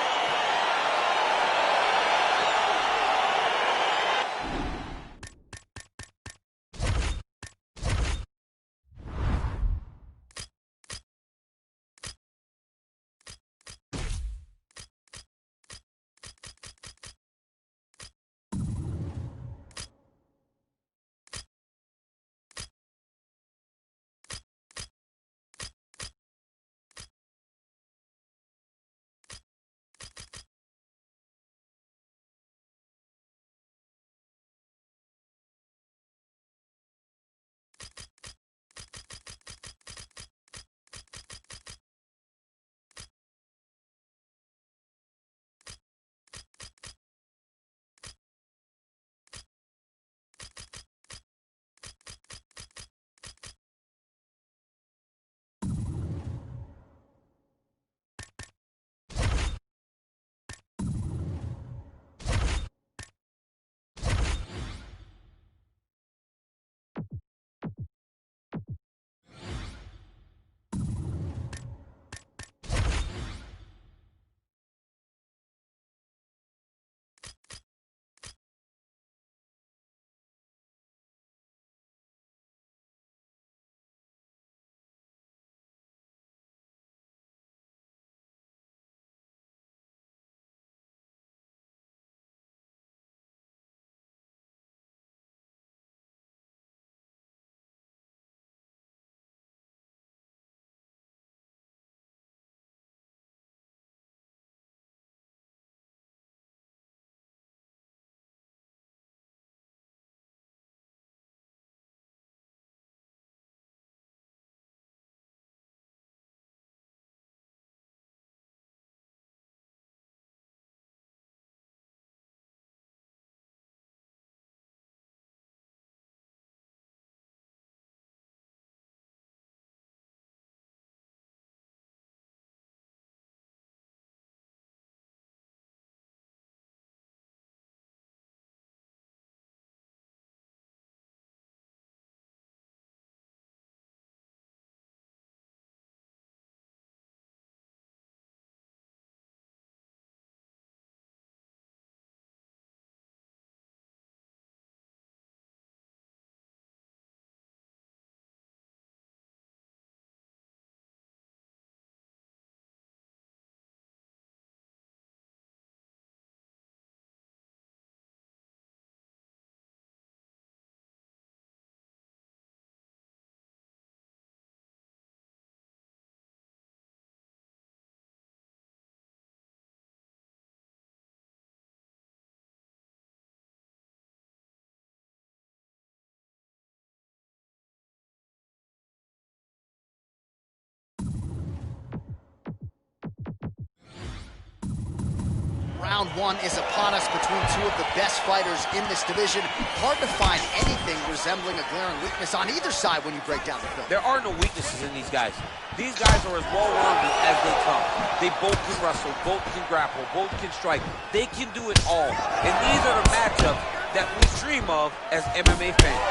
round one is upon us between two of the best fighters in this division. Hard to find anything resembling a glaring weakness on either side when you break down the film. There are no weaknesses in these guys. These guys are as well-rounded as they come. They both can wrestle, both can grapple, both can strike. They can do it all. And these are the matchups that we dream of as MMA fans.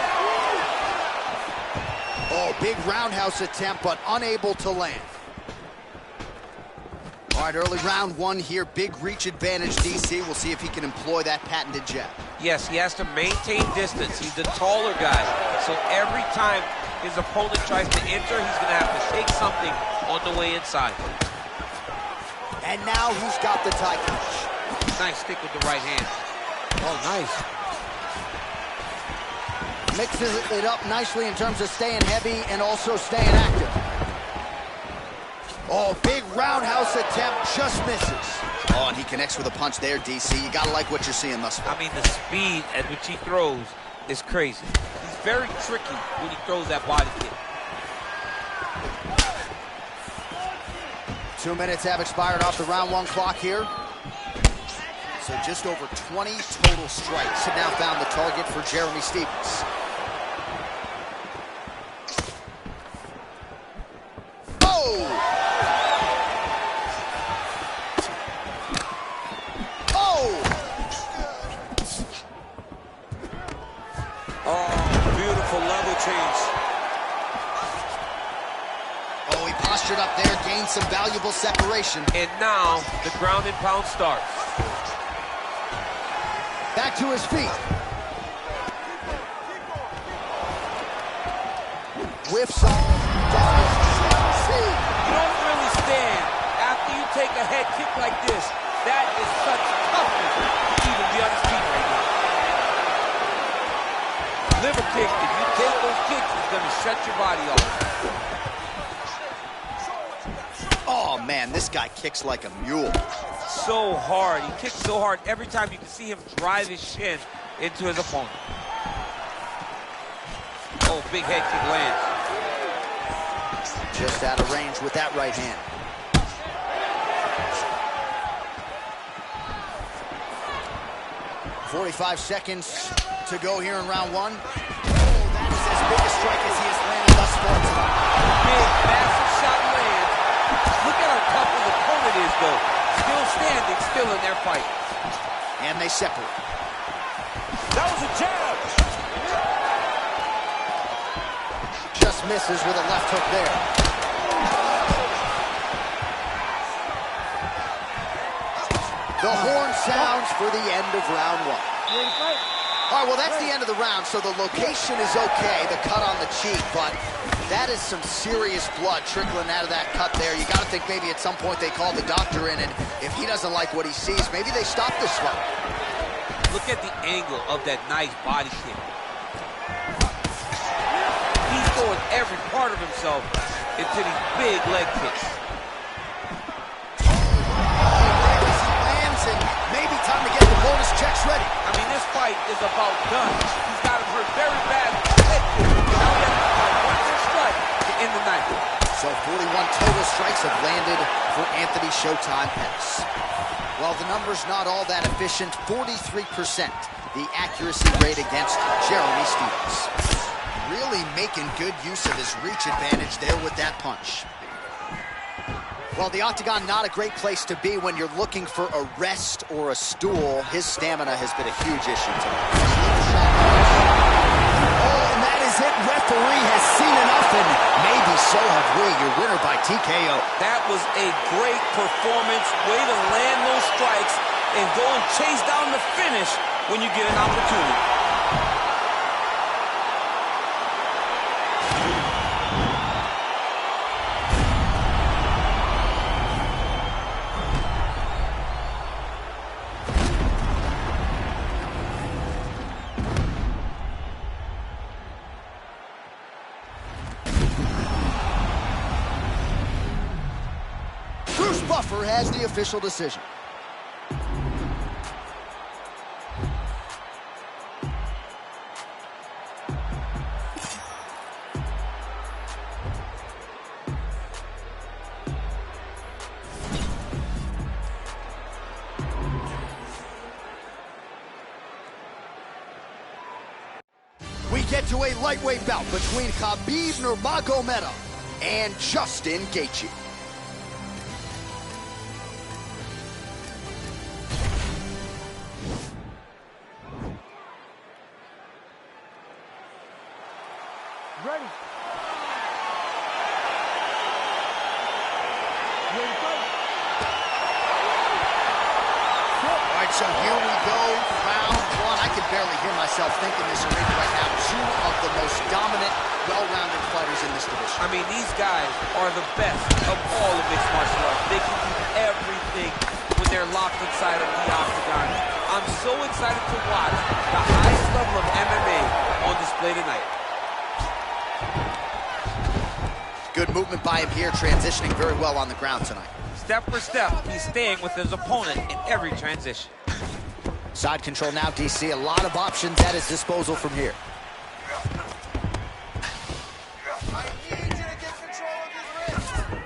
Oh, big roundhouse attempt, but unable to land. All right, early round one here. Big reach advantage, DC. We'll see if he can employ that patented jab. Yes, he has to maintain distance. He's the taller guy. So every time his opponent tries to enter, he's going to have to take something on the way inside. And now he's got the tie catch. Nice stick with the right hand. Oh, nice. Mixes it up nicely in terms of staying heavy and also staying active. Oh, big roundhouse attempt, just misses. Oh, and he connects with a punch there, DC. You gotta like what you're seeing thus far. I mean, the speed at which he throws is crazy. He's very tricky when he throws that body kick. 2 minutes have expired off the round one clock here. So just over 20 total strikes have now found the target for Jeremy Stephens. Up there, gained some valuable separation. And now the ground and pound starts. Back to his feet. Whiffs on. You don't really stand after you take a head kick like this. That is such toughness to even be on his feet right now. Liver kick, if you take those kicks, it's going to shut your body off. Oh, man, this guy kicks like a mule. So hard. He kicks so hard every time you can see him drive his shin into his opponent. Oh, big head kick lands. Just out of range with that right hand. .45 seconds to go here in round one. Oh, that is as big a strike as he has landed thus far tonight. Big, massive shot lands. Look at how tough his opponent is, though. Still standing, still in their fight. And they separate. That was a jab. Just misses with a left hook there. The horn sounds for the end of round one. All right, well, that's the end of the round, so the location is okay, the cut on the cheek, but that is some serious blood trickling out of that cut there. You got to think maybe at some point they call the doctor in, and if he doesn't like what he sees, maybe they stop this fight. Look at the angle of that nice body kick. He's throwing every part of himself into these big leg kicks. And maybe time to get the bonus checks ready. I mean, this fight is about done. He's got him hurt very bad. Now he has to find one more strike to end the night. So 41 total strikes have landed for Anthony Showtime Pettis. Well, the number's not all that efficient. 43% the accuracy rate against Jeremy Stephens. Really making good use of his reach advantage there with that punch. Well, the octagon, not a great place to be when you're looking for a rest or a stool. His stamina has been a huge issue tonight. Oh, and that is it. Referee has seen enough, and maybe so have we. Your winner by TKO. That was a great performance. Way to land those strikes and go and chase down the finish when you get an opportunity. Buffer has the official decision. We get to a lightweight bout between Khabib Nurmagomedov and Justin Gaethje. Ready. Ready to fight. All right, so here we go, round one. I can barely hear myself thinking this arena right now. Two of the most dominant, well-rounded fighters in this division. I mean, these guys are the best of all of mixed martial arts. They can do everything when they're locked inside of the octagon. I'm so excited to watch the highest level of MMA on display tonight. Good movement by him here, transitioning very well on the ground tonight. Step for step, he's staying with his opponent in every transition. Side control now, DC. A lot of options at his disposal from here.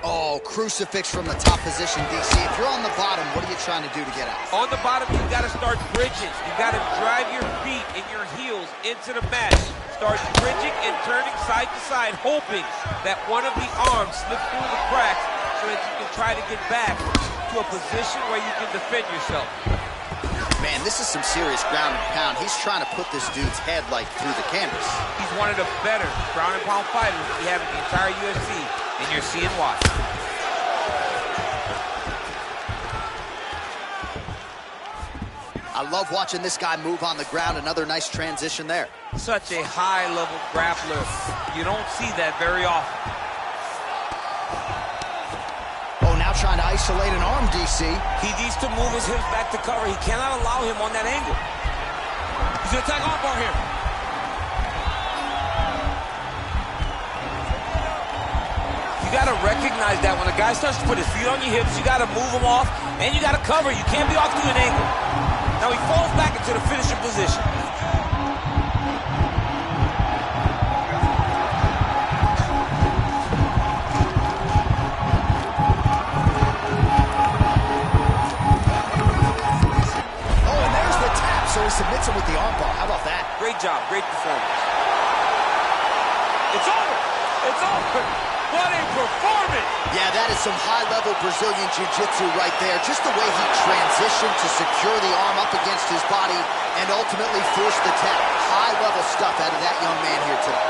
Oh, crucifix from the top position, DC. If you're on the bottom, what are you trying to do to get out? On the bottom, you got to start bridging. You got to drive your feet and your heels into the mat. Start bridging and turning side to side, hoping that one of the arms slips through the cracks so that you can try to get back to a position where you can defend yourself. Man, this is some serious ground and pound. He's trying to put this dude's head like through the canvas. He's one of the better ground and pound fighters we have in the entire UFC, and you're seeing why. I love watching this guy move on the ground. Another nice transition there. Such a high-level grappler. You don't see that very often. Oh, now trying to isolate an arm, DC. He needs to move his hips back to cover. He cannot allow him on that angle. He's going to attack armbar here. You got to recognize that when a guy starts to put his feet on your hips, you got to move him off, and you got to cover. You can't be off to an angle. Now he falls back into the finishing position. So he submits him with the armbar. How about that? Great job, great performance. It's over. It's over. What a performance. Yeah, that is some high-level Brazilian jiu-jitsu right there. Just the way he transitioned to secure the arm up against his body and ultimately force the tap. High-level stuff out of that young man here today.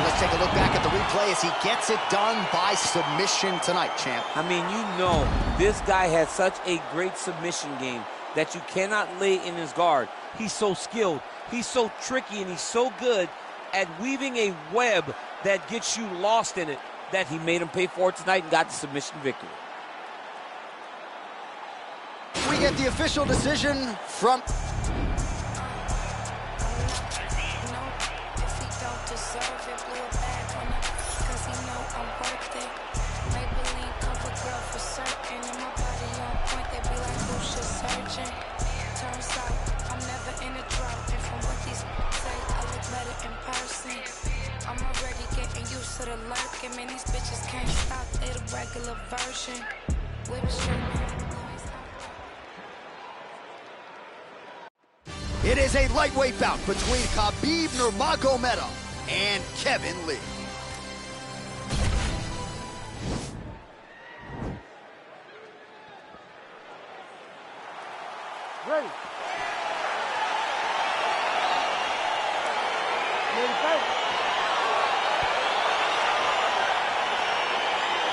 Let's take a look back at the replay as he gets it done by submission tonight, champ. I mean, you know, this guy has such a great submission game that you cannot lay in his guard. He's so skilled, he's so tricky, and he's so good at weaving a web that gets you lost in it that he made him pay for it tonight and got the submission victory. We get the official decision from... to the lurking, man, these bitches can't stop, they the regular version. It is a lightweight bout between Khabib Nurmagomedov and Kevin Lee. Ready. Ready, fight.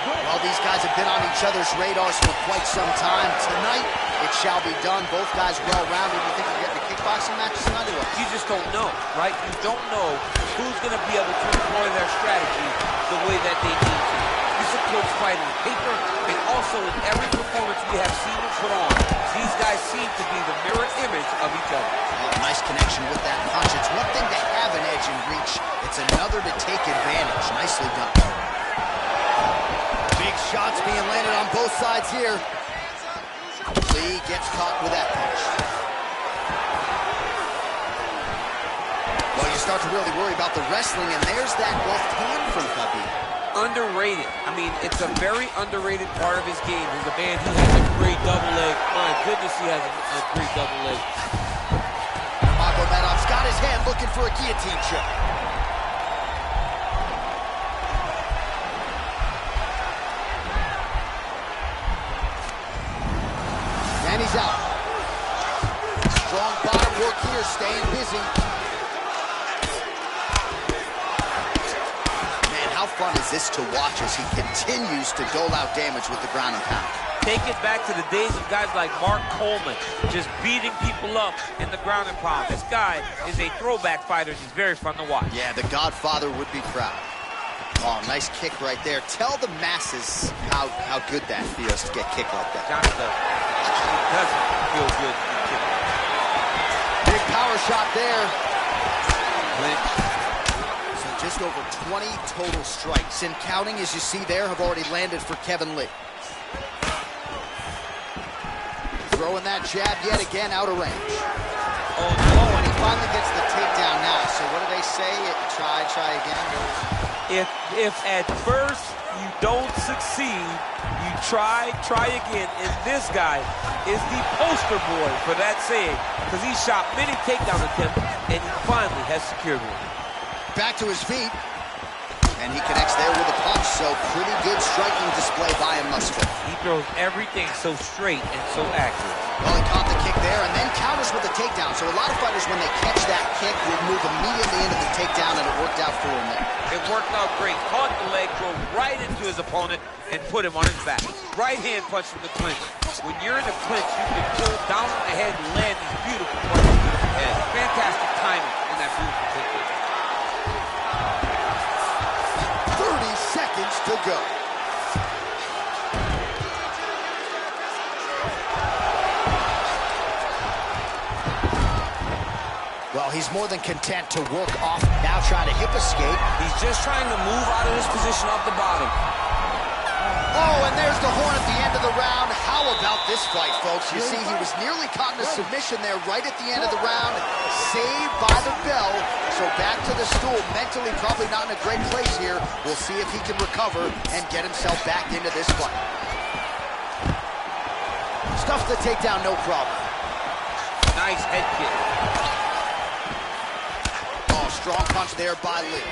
Well, these guys have been on each other's radars for quite some time. Tonight, it shall be done. Both guys well-rounded. You think we're getting a kickboxing match tonight or what? You just don't know, right? You don't know who's going to be able to employ their strategy the way that they need to. This is a close fight on paper, and also in every performance we have seen them put on, these guys seem to be the mirror image of each other. Nice connection with that punch. It's one thing to have an edge and reach. It's another to take advantage. Nicely done. Big shots being landed on both sides here. Lee gets caught with that punch. Well, you start to really worry about the wrestling, and there's that left hand from Khabib. underrated. I mean, it's a very underrated part of his game. He's a man, he has a great double leg. My goodness, he has a great double leg. Magomedov's got his hand looking for a guillotine choke. And he's out. Strong bottom work here, staying busy. Man, how fun is this to watch as he continues to dole out damage with the ground and pound. Take it back to the days of guys like Mark Coleman, just beating people up in the ground and pound. This guy is a throwback fighter, and he's very fun to watch. Yeah, the Godfather would be proud. Oh, nice kick right there. Tell the masses how good that feels to get kicked like that. Johnny doesn't feel good. Big power shot there. Clinch. So just over 20 total strikes, and counting, as you see there, have already landed for Kevin Lee. Throwing that jab yet again out of range. Oh, and he finally gets the takedown now. So what do they say? Try again. If at first you don't succeed, you try again. And this guy is the poster boy for that saying, because he shot many takedown attempts, and he finally has secured one. Back to his feet. And he connects there with a punch, so pretty good striking display by him thus far. He throws everything so straight and so accurate. Well, he caught the kick there and then counters with a takedown. So a lot of fighters, when they catch that kick, will move immediately into the takedown, and it worked out for him there. It worked out great. Caught the leg, drove right into his opponent, and put him on his back. Right hand punch from the clinch. When you're in the clinch, you can pull down on the head and land these beautiful punches. And fantastic timing in that beautiful kick. 30 seconds to go. Well, he's more than content to work off, now trying to hip escape. He's just trying to move out of this position off the bottom. Oh, and there's the horn at the end of the round. How about this fight, folks? You see, he was nearly caught in a submission there right at the end of the round. Saved by the bell. So back to the stool. Mentally probably not in a great place here. We'll see if he can recover and get himself back into this fight. Stuffs the takedown, no problem. Nice head kick. Oh, strong punch there by Lee.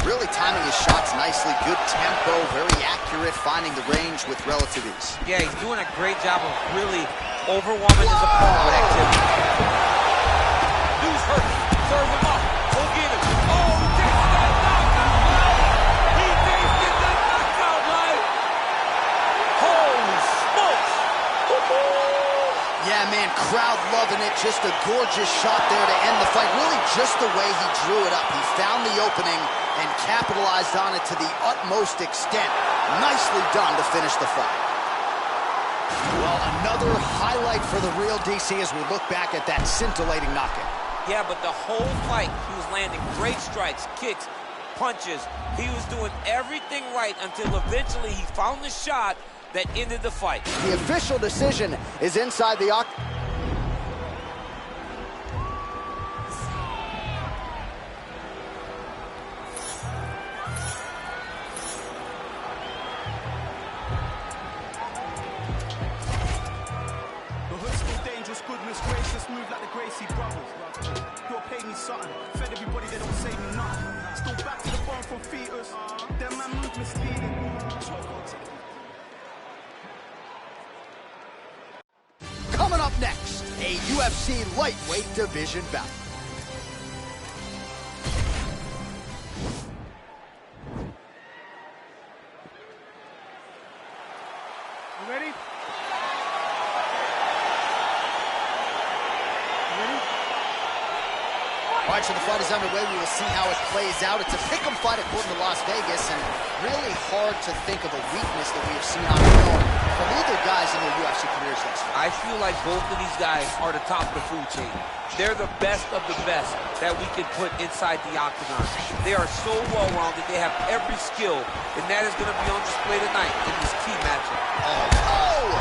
Really timing his shots nicely. Good tempo, very accurate, finding the range with relative ease. Yeah, he's doing a great job of really overwhelming his opponent with activity. Dude's hurt. Serve him up. Go get him. Oh, he takes that knockout live. He takes that knockout live. Holy smokes. Yeah, man, crowd loving it. Just a gorgeous shot there to end the fight. Really just the way he drew it up. He found the opening and capitalized on it to the utmost extent. Nicely done to finish the fight. Well, another highlight for the real DC as we look back at that scintillating knockout. Yeah, but the whole fight, he was landing great strikes, kicks, punches. He was doing everything right until eventually he found the shot that ended the fight. The official decision is inside the octagon. Goodness gracious, move like the Gracie brothers. You'll pay me something. Fed everybody, they don't say me nothing. Still back to the bone from fetus. Them man move misleading. Coming up next, a UFC lightweight division bout. You ready? All right, so the fight is underway. We will see how it plays out. It's a pick'em fight according to Las Vegas, and really hard to think of a weakness that we have seen on film from either guys in their UFC careers thus far. I feel like both of these guys are the top of the food chain. They're the best of the best that we can put inside the octagon. They are so well-rounded. They have every skill, and that is going to be on display tonight in this key matchup. Oh!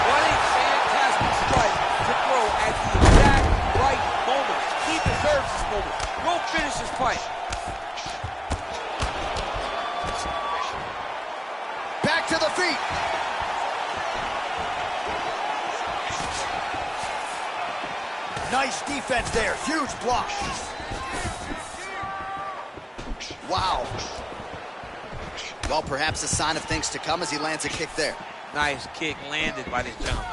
What a fantastic strike to throw at the exact right moment. He deserves this moment. Go finish this fight. the feet. Nice defense there. Huge block. Wow. Well, perhaps a sign of things to come as he lands a kick there. Nice kick landed by this gentleman.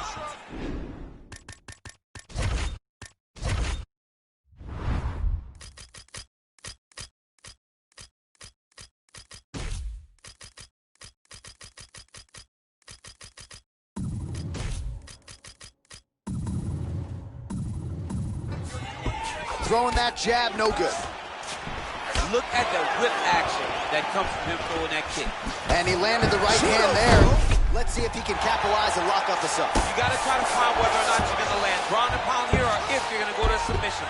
Throwing that jab, no good. Look at the whip action that comes from him throwing that kick. And he landed the right hand there. Let's see if he can capitalize and lock up the sub. You got to try to find whether or not you're going to land ground and pound here or if you're going to go to submission.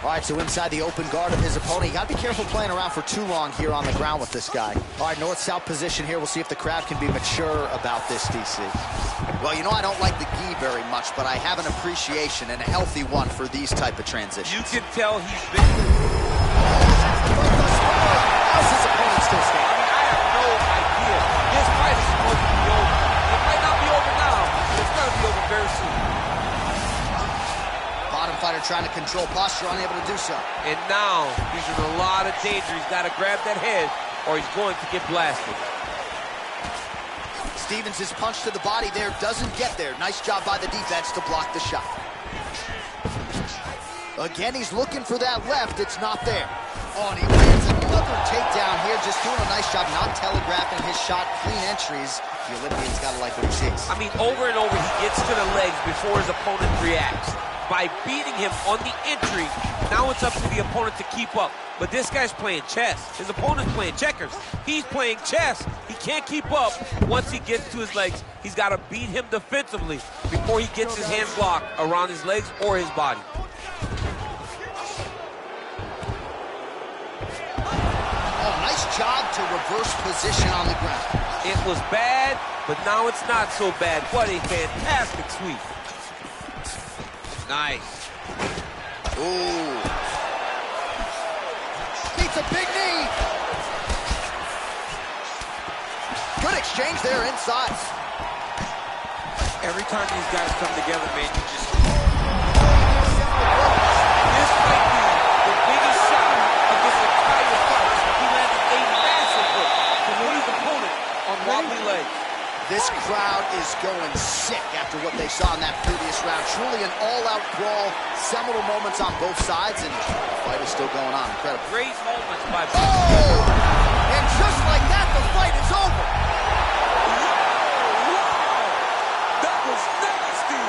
All right, so inside the open guard of his opponent. You got to be careful playing around for too long here on the ground with this guy. All right, north-south position here. We'll see if the crowd can be mature about this, DC. Well, you know I don't like the gi very much, but I have an appreciation and a healthy one for these type of transitions. You can tell he's been... How's his opponent still standing? I mean, I have no idea. This fight is supposed to be over. It might not be over now, but it's going to be over very soon. Bottom fighter trying to control posture, unable to do so. And now he's in a lot of danger. He's got to grab that head or he's going to get blasted. Stevens' punch to the body there doesn't get there. Nice job by the defense to block the shot. Again, he's looking for that left. It's not there. Oh, and he lands another takedown here. Just doing a nice job not telegraphing his shot. Clean entries. The Olympian's got to like what he sees. I mean, over and over, he gets to the legs before his opponent reacts. By beating him on the entry, now it's up to the opponent to keep up. But this guy's playing chess. His opponent's playing checkers. He's playing chess. He can't keep up. Once he gets to his legs, he's got to beat him defensively before he gets his hands locked around his legs or his body. Oh, nice job to reverse position on the ground. It was bad, but now it's not so bad. What a fantastic sweep. Nice. Ooh. Beats a big knee. Good exchange there inside. Every time these guys come together, man, you just... This might be the biggest shot of this entire fight. He landed a massive hook to hit his opponent on wobbly legs. This crowd is going sick after what they saw in that previous round. Truly an all-out brawl. Seminal moments on both sides, and the fight is still going on. Incredible. Great moments by both. Oh! And just like that, the fight is over. That was nasty.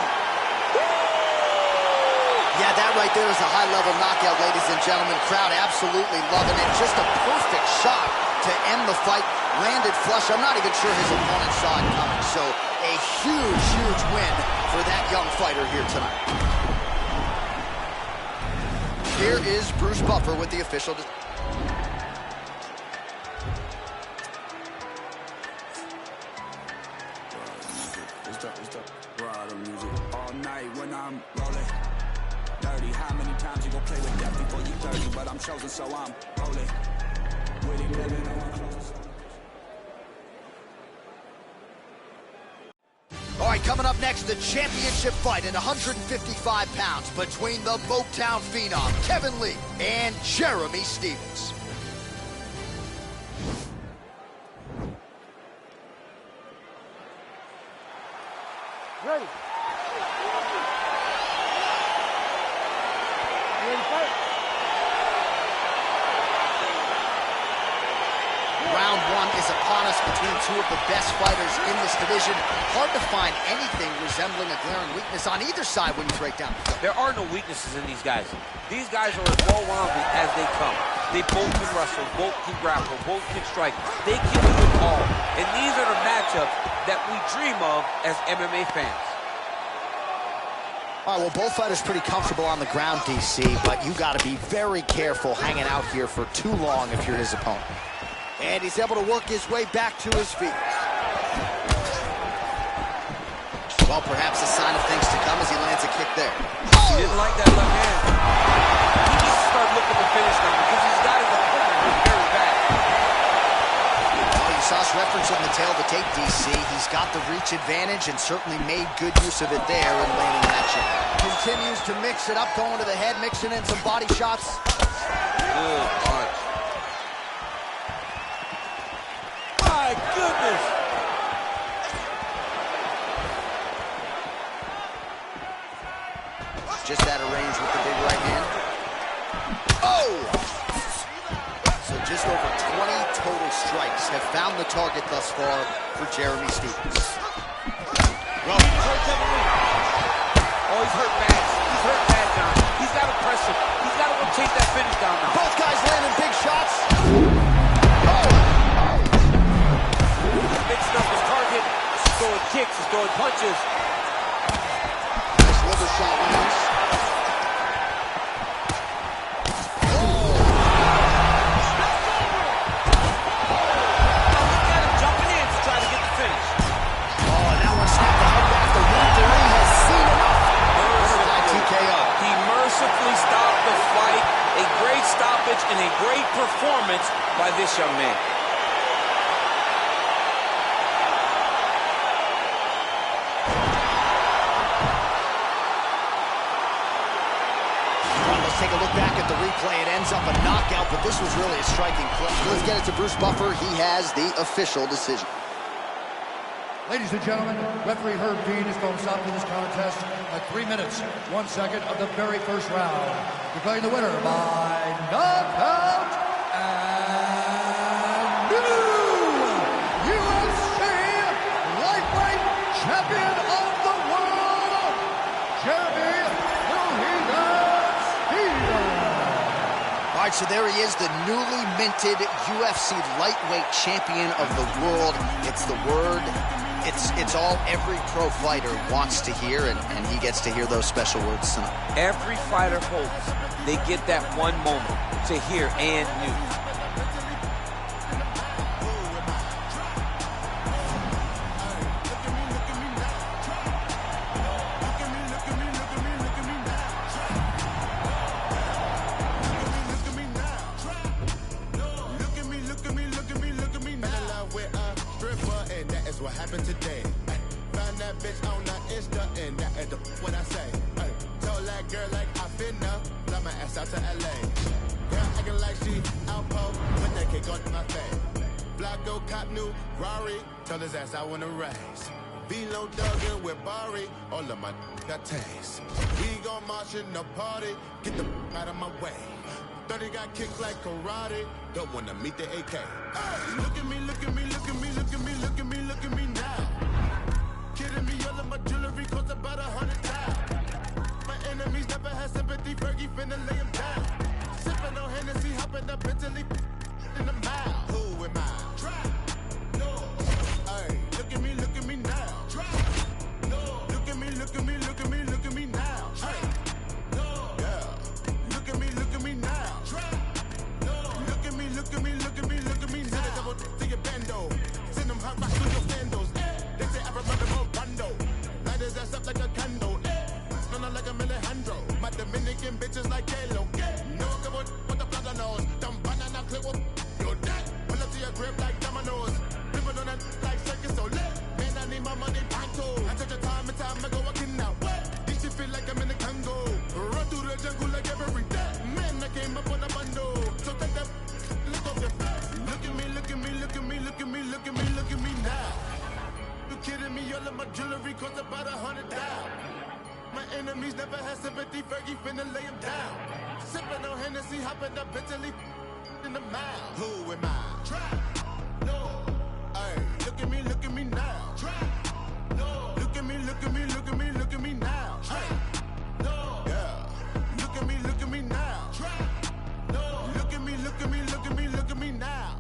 Yeah, that right there is a high-level knockout, ladies and gentlemen. Crowd absolutely loving it. Just a perfect shot to end the fight. Landed flush. I'm not even sure his opponent saw it coming. So a huge, huge win for that young fighter here tonight. Here is Bruce Buffer with the official. All night when I'm rolling. Dirty, how many times you gon' play with death before you 30? But I'm chosen, so I'm rolling. With him living on my clothes. All right, coming up next, the championship fight at 155 pounds between the Motown phenom, Kevin Lee, and Jeremy Stevens. Ready. Ready, fight. Round one is upon us between two of the best fighters in this division. Hard to find anything resembling a glaring weakness on either side when you break down the film. There are no weaknesses in these guys. These guys are as well-rounded as they come. They both can wrestle, both can grapple, both can strike. They can do it all. And these are the matchups that we dream of as MMA fans. All right, well, both fighters pretty comfortable on the ground, DC, but you got to be very careful hanging out here for too long if you're his opponent. And he's able to work his way back to his feet. Well, perhaps a sign of things to come as he lands a kick there. He didn't like that left hand. He needs to start looking to finish now because he's got his opponent very bad. Well, you saw referencing the tail of the tape, DC. He's got the reach advantage and certainly made good use of it there in landing that shot. Continues to mix it up, going to the head, mixing in some body shots. Good punch. My goodness. Just out of range with the big right hand. Oh! So just over 20 total strikes have found the target thus far for Jeremy Stephens. Bro, he's hurt Kevin Lee. Oh, he's hurt bad. He's hurt bad now. He's got to press him. He's got to go chase that finish down now. Both guys landing big shots. Oh! Mixing up his target. He's throwing kicks. He's throwing punches. Nice liver shot release. And a great performance by this young man. Let's take a look back at the replay. It ends up a knockout, but this was really a striking play. Let's get it to Bruce Buffer. He has the official decision. Ladies and gentlemen, referee Herb Dean is going to stop to this contest at 3 minutes, 1 second of the very first round. Declaring the winner by knockout and new UFC lightweight champion of the world, Jeremy Stephens. All right, so there he is, the newly minted UFC lightweight champion of the world. It's the word. It's all every pro fighter wants to hear, and he gets to hear those special words tonight. Every fighter hopes they get that one moment to hear and new. What happened today? Found that bitch on the Insta, and that is what I say. Told that girl like I finna fly my ass out to LA. Girl acting like she outpost, put that cake on my face. Blocko cop new Rari, told his ass I wanna race. Velo Duggan with Bari, all of my got taste. We gon' march in the party, get the out of my way. 30 got kicked like karate, don't wanna meet the AK. Hey, look at me, look at me, look at me, look at me, look at me, look at me now. Kidding me, all of my jewelry costs about 100,000. My enemies never had sympathy, Fergie finna lay him down. Sippin' on Hennessy, hopping up Italy in the mouth. Who am I? Trap. No. Hey, look at me now. Trap. No. Look at me, look at me, look at me, look at me now. Hey. No. Yeah. Look at me now. Trap. No. Look at me, look at me, look at me, look at me now. Send a double to your bando. Send them hot rocks to your sandals. They say I remember more bando. Light his ass up like a candle. No, like a Alejandro. My Dominican bitches like J-Lo. No, come on, what the blood nose. Dumb banana clip up. You're dead. Pull up to your grip like dominoes. Ripping on that like circus, so lit. Man, I need my money pronto. I took the time and time ago, I can now. This shit feel like I'm in the Congo. Run through the jungle like every day. Man, I came up on a bundle. So take that, look off your look at me, look at me, look at me, look at me, look at me, look at me now. You kidding me? All of my jewelry costs about 100,000. My enemies never had sympathy, Fergie finna lay him down. Sippin' on Hennessy, hopping up Italy in the mouth. Who am I? Trap. No. Hey, look at me now. Trap. No. Look at me, look at me, look at me, look at me now. Hey. No. Yeah. Look at me now. Trap. No. Look at me, look at me, look at me, look at me now.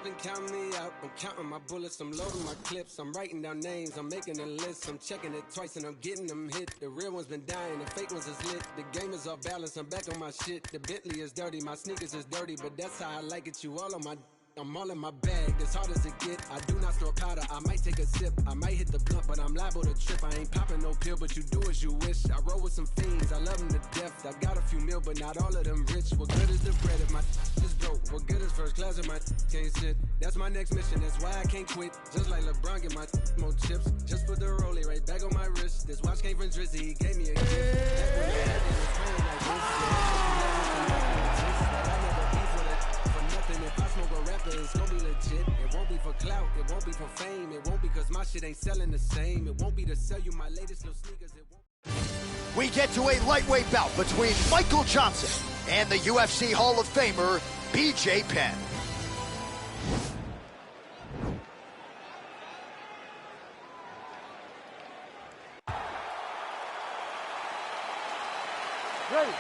been counting me out. I'm counting my bullets, I'm loading my clips. I'm writing down names, I'm making a list. I'm checking it twice and I'm getting them hit. The real ones been dying, the fake ones is lit. The game is off balance, I'm back on my shit. The Bentley is dirty, my sneakers is dirty, but that's how I like it. You all on my... I'm all in my bag, as hard as it get. I do not store powder, I might take a sip. I might hit the blunt, but I'm liable to trip. I ain't popping no pill, but you do as you wish. I roll with some fiends, I love them to death. I got a few mil, but not all of them rich. What good is the bread if my is broke? What good is first class if my can't sit? That's my next mission, that's why I can't quit. Just like LeBron, get my more chips. Just put the rollie right back on my wrist. This watch came from Drizzy, he gave me a gift. That's when they had it, it's playing like this. If I smoke a rapper, it's gonna be legit. It won't be for clout, it won't be for fame. It won't be cause my shit ain't selling the same. It won't be to sell you my latest little sneakers. It won't. We get to a lightweight bout between Michael Johnson and the UFC Hall of Famer, BJ Penn. Ready.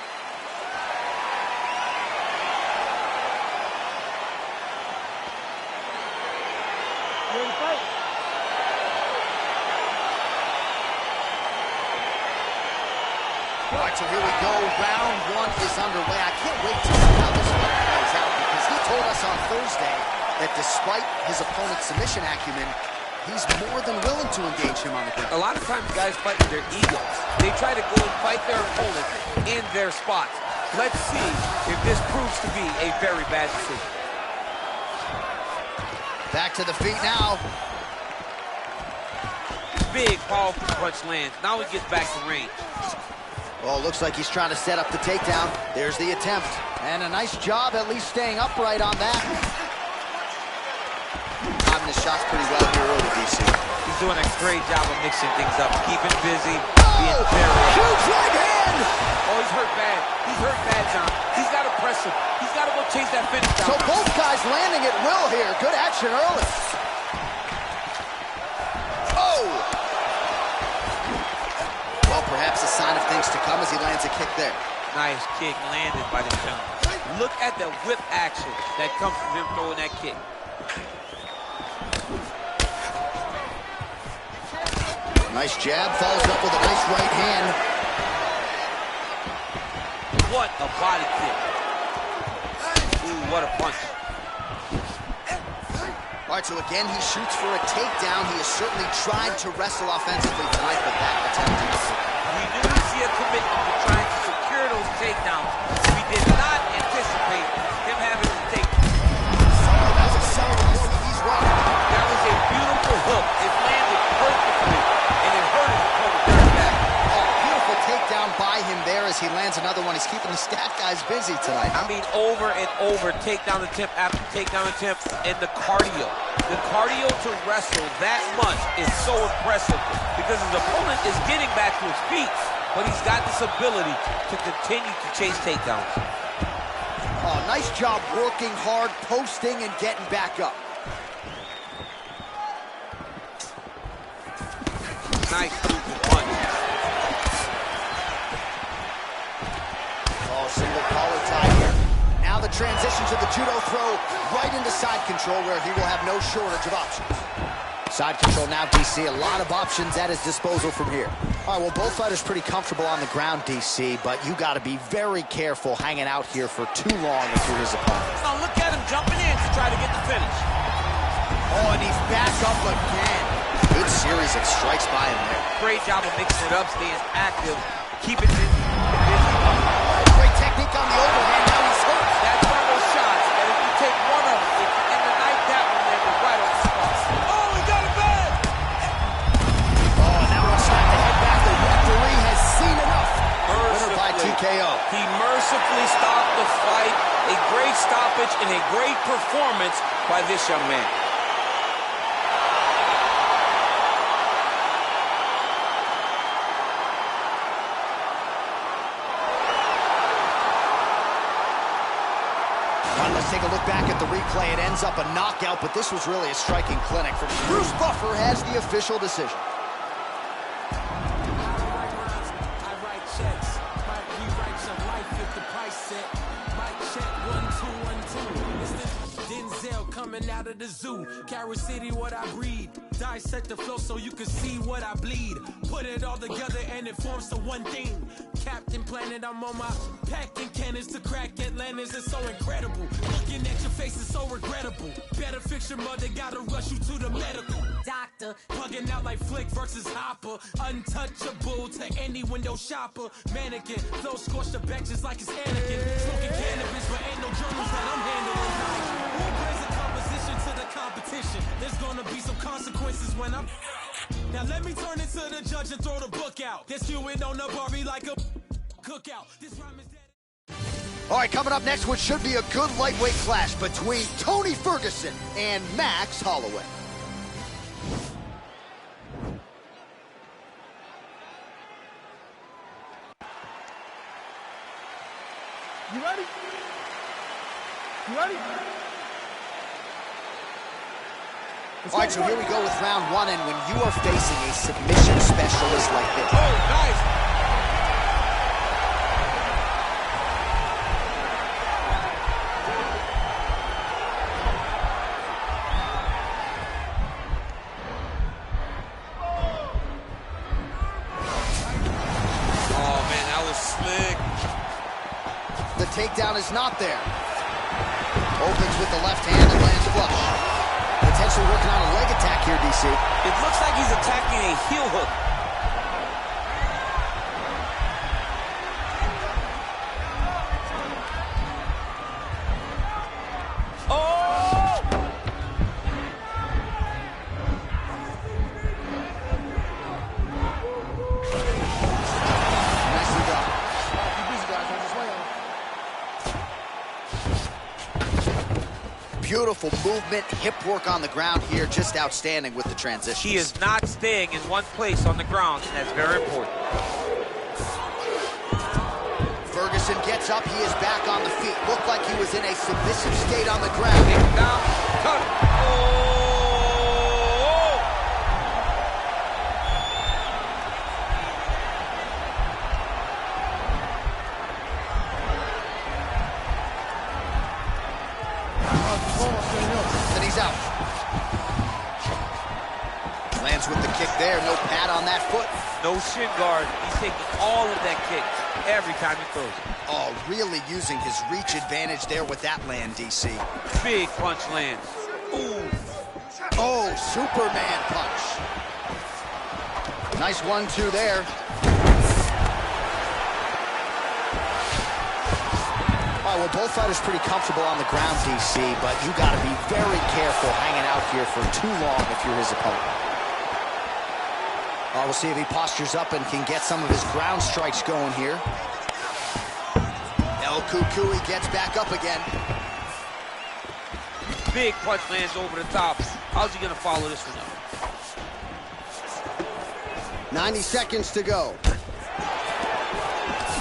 Ready to fight? All right, so here we go. Round one is underway. I can't wait to see how this one plays out because he told us on Thursday that despite his opponent's submission acumen, he's more than willing to engage him on the ground. A lot of times guys fight with their egos. They try to go and fight their opponent in their spots. Let's see if this proves to be a very bad decision. Back to the feet now. Big, powerful punch lands. Now he gets back to range. Well, looks like he's trying to set up the takedown. There's the attempt. And a nice job at least staying upright on that. Timing his shots pretty well here early, DC. He's doing a great job of mixing things up, keeping busy, Oh! being very... Huge right hand! Oh, he's hurt bad. He's hurt bad, John. He's got to press him. He's got to go chase that finish down. So both guys landing at will here. Good action early. Oh! Well, perhaps a sign of things to come as he lands a kick there. Nice kick landed by the gentleman. Look at the whip action that comes from him throwing that kick. Nice jab, follows up with a nice right hand. What a body kick. Ooh, what a punch. All right, so again, he shoots for a takedown. He has certainly tried to wrestle offensively tonight, but that attempt didn't succeed. We do see a commitment to trying to secure those takedowns. We did not anticipate him having to take. That's a solid hook. He's right. That was a beautiful hook. It landed perfectly, and it hurt his opponent very bad. Oh, beautiful takedown by him there as he lands another one. He's keeping the stat guys busy tonight. I mean, over and over, takedown attempt after takedown attempt, and the cardio. The cardio to wrestle that much is so impressive because his opponent is getting back to his feet, but he's got this ability to continue to chase takedowns. Oh, nice job working hard, posting, and getting back up. Nice movement punch. Oh, single collar tie here. Now the transition to the judo throw right into side control where he will have no shortage of options. Side control now, DC. A lot of options at his disposal from here. All right, well, both fighters pretty comfortable on the ground, DC, but you got to be very careful hanging out here for too long if you're his opponent. Now look at him jumping in to try to get the finish. Oh, and he's back up again. Good series of strikes by him there. Great job of mixing it up, staying active, keeping it busy. Great technique on the overhand. Now he's hurt. That's one of those shots that if you take one of them, if you end the night that one, then you're right on the spot. Oh, he got it back! Oh, now we'll snap the head back. The referee has seen enough. Winner by TKO. He mercifully stopped the fight. A great stoppage and a great performance by this young man. Let's take a look back at the replay. It ends up a knockout, but this was really a striking clinic. From Bruce Buffer has the official decision. I write checks. Might rewrite your life if the price set. Mic check 1 2 1 2. It's the Denzel. gazelle coming out of the zoo. Carrot City, what I breed. Dissect the flow so you can see what I bleed. Put it all together and it forms to one thing. Captain Planet, I'm on my packing cannons to crack Atlantis. It's so incredible. Looking at your face is so regrettable. Better fix your mother, gotta rush you to the medical doctor. Plugging out like Flick versus Hopper. Untouchable to any window shopper. Mannequin, flow scorched the back just like it's Anakin. Smoking cannabis, but ain't no journals that I'm handling. Who brings a composition to the competition? There's gonna be some consequences when I'm... Now let me turn it to the judge and throw the book out. Let's do it on the Barbie like a cookout. This rhyme is dead. All right, coming up next, what should be a good lightweight clash between Tony Ferguson and Max Holloway. You ready? You ready? All right, so here we go with round one, and when you are facing a submission specialist like this. Oh, nice. Oh, man, that was slick. The takedown is not there. Opens with the left hand and lands flush. Potentially working on a leg attack here, DC. It looks like he's attacking a heel hook. Oh! Nicely done. Keep busy, guys. On this way on. Beautiful movement, hip work on the ground here, just outstanding with the transition. He is not staying in one place on the ground, and that's very important. Ferguson gets up, he is back on the feet. Looked like he was in a submissive state on the ground. Kick down, cut. Oh! Then he's out. Lands with the kick there, no pad on that foot. No shin guard. He's taking all of that kick every time he throws it. Oh, really using his reach advantage there with that land, DC. Big punch lands. Ooh. Oh, Superman punch. Nice 1-2 there. All right, well, both fighters pretty comfortable on the ground, DC, but you got to be very careful hanging out here for too long if you're his opponent. We'll see if he postures up and can get some of his ground strikes going here. El Cucuy gets back up again. Big punch lands over the top. How's he going to follow this one up? 90 seconds to go.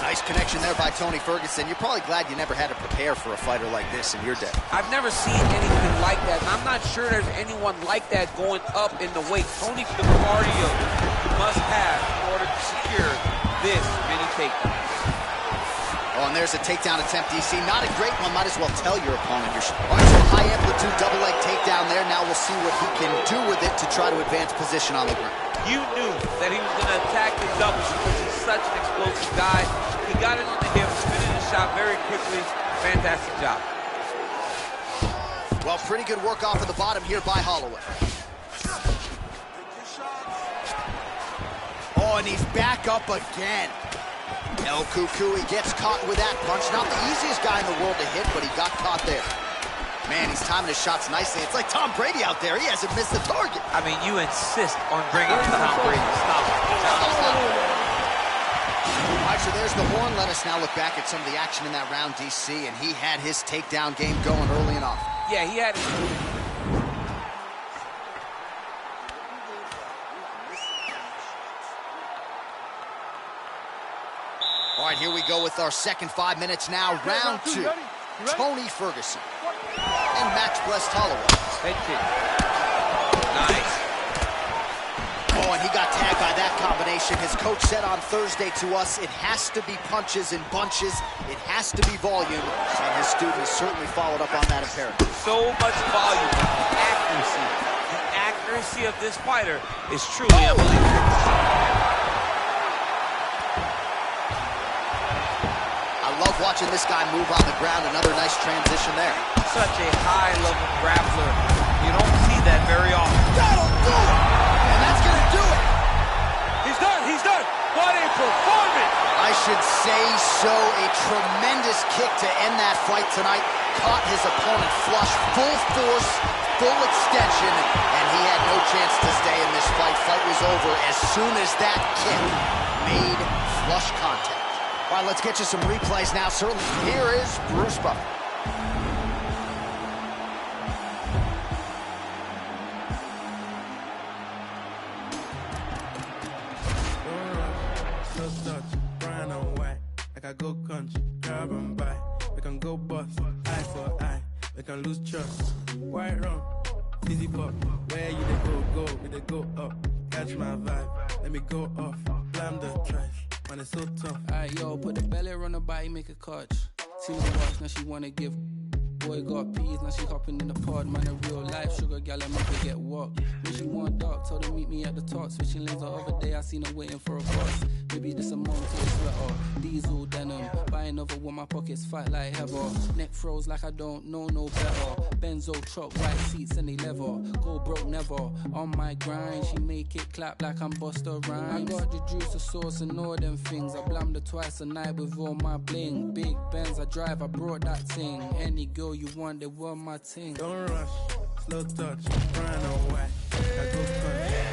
Nice connection there by Tony Ferguson. You're probably glad you never had to prepare for a fighter like this in your day. I've never seen anything like that, and I'm not sure there's anyone like that going up in the weight. Tony, the cardio you must have in order to secure this many takedowns. Oh, and there's a takedown attempt, DC. Not a great one. Might as well tell your opponent you're... All right, so a high-amplitude double-leg takedown there. Now we'll see what he can do with it to try to advance position on the ground. You knew that he was going to attack the doubles because he's such an explosive guy. He got it on the hip, spinning the shot very quickly. Fantastic job. Well, pretty good work off of the bottom here by Holloway. Oh, and he's back up again. El Cucuy gets caught with that punch. Not the easiest guy in the world to hit, but he got caught there. Man, he's timing his shots nicely. It's like Tom Brady out there. He hasn't missed the target. I mean, you insist on bringing in Tom Brady. Stop it. All right, so there's the horn. Let us now look back at some of the action in that round, DC, and he had his takedown game going early and often. Yeah, he had it. All right, here we go with our second 5 minutes now. Round two. Tony Ferguson and Max Blessed Holloway. Head kick. Nice. Oh, and he got tagged by that combination. His coach said on Thursday to us, it has to be punches in bunches. It has to be volume. And his students certainly followed up on that imperative. So much volume, accuracy. The accuracy of this fighter is truly unbelievable. I love watching this guy move on the ground. Another nice transition there. Such a high-level grappler. You don't see that very often. That'll do it! And that's going to do it! He's done! He's done! What a performance! I should say so. A tremendous kick to end that fight tonight. Caught his opponent flush, full force, full extension, and he had no chance to stay in this fight. Fight was over as soon as that kick made flush contact. All right, let's get you some replays now. Certainly, here is Bruce Buffer. I go country, grab and buy. We can go bust, eye for eye. We can lose trust. White rum, easy pop. Where you they go, we they go up. Catch my vibe, let me go off. Blam the trash, man it's so tough. Alright, yo, put the belly on the body, make a catch. See the watch, now she wanna give. Boy got peas, now she hopping in the pod. Man, a real life sugar gal, and make her get walked. When she want dark, told her meet me at the top. Switching lanes the other day, I seen her waiting for a bus. Maybe this a moment to a sweater, diesel denim. Buy another one, my pockets fight like heather. Neck froze like I don't know no better. Benzo truck, white seats and they leather. Go broke never, on my grind. She make it clap like I'm Busta Rhymes. I got the juice, the sauce and all them things. I blammed her twice a night with all my bling. Big Benz I drive, I brought that thing. Any girl you want, they were my thing. Don't rush, slow touch, brown and white. I go country,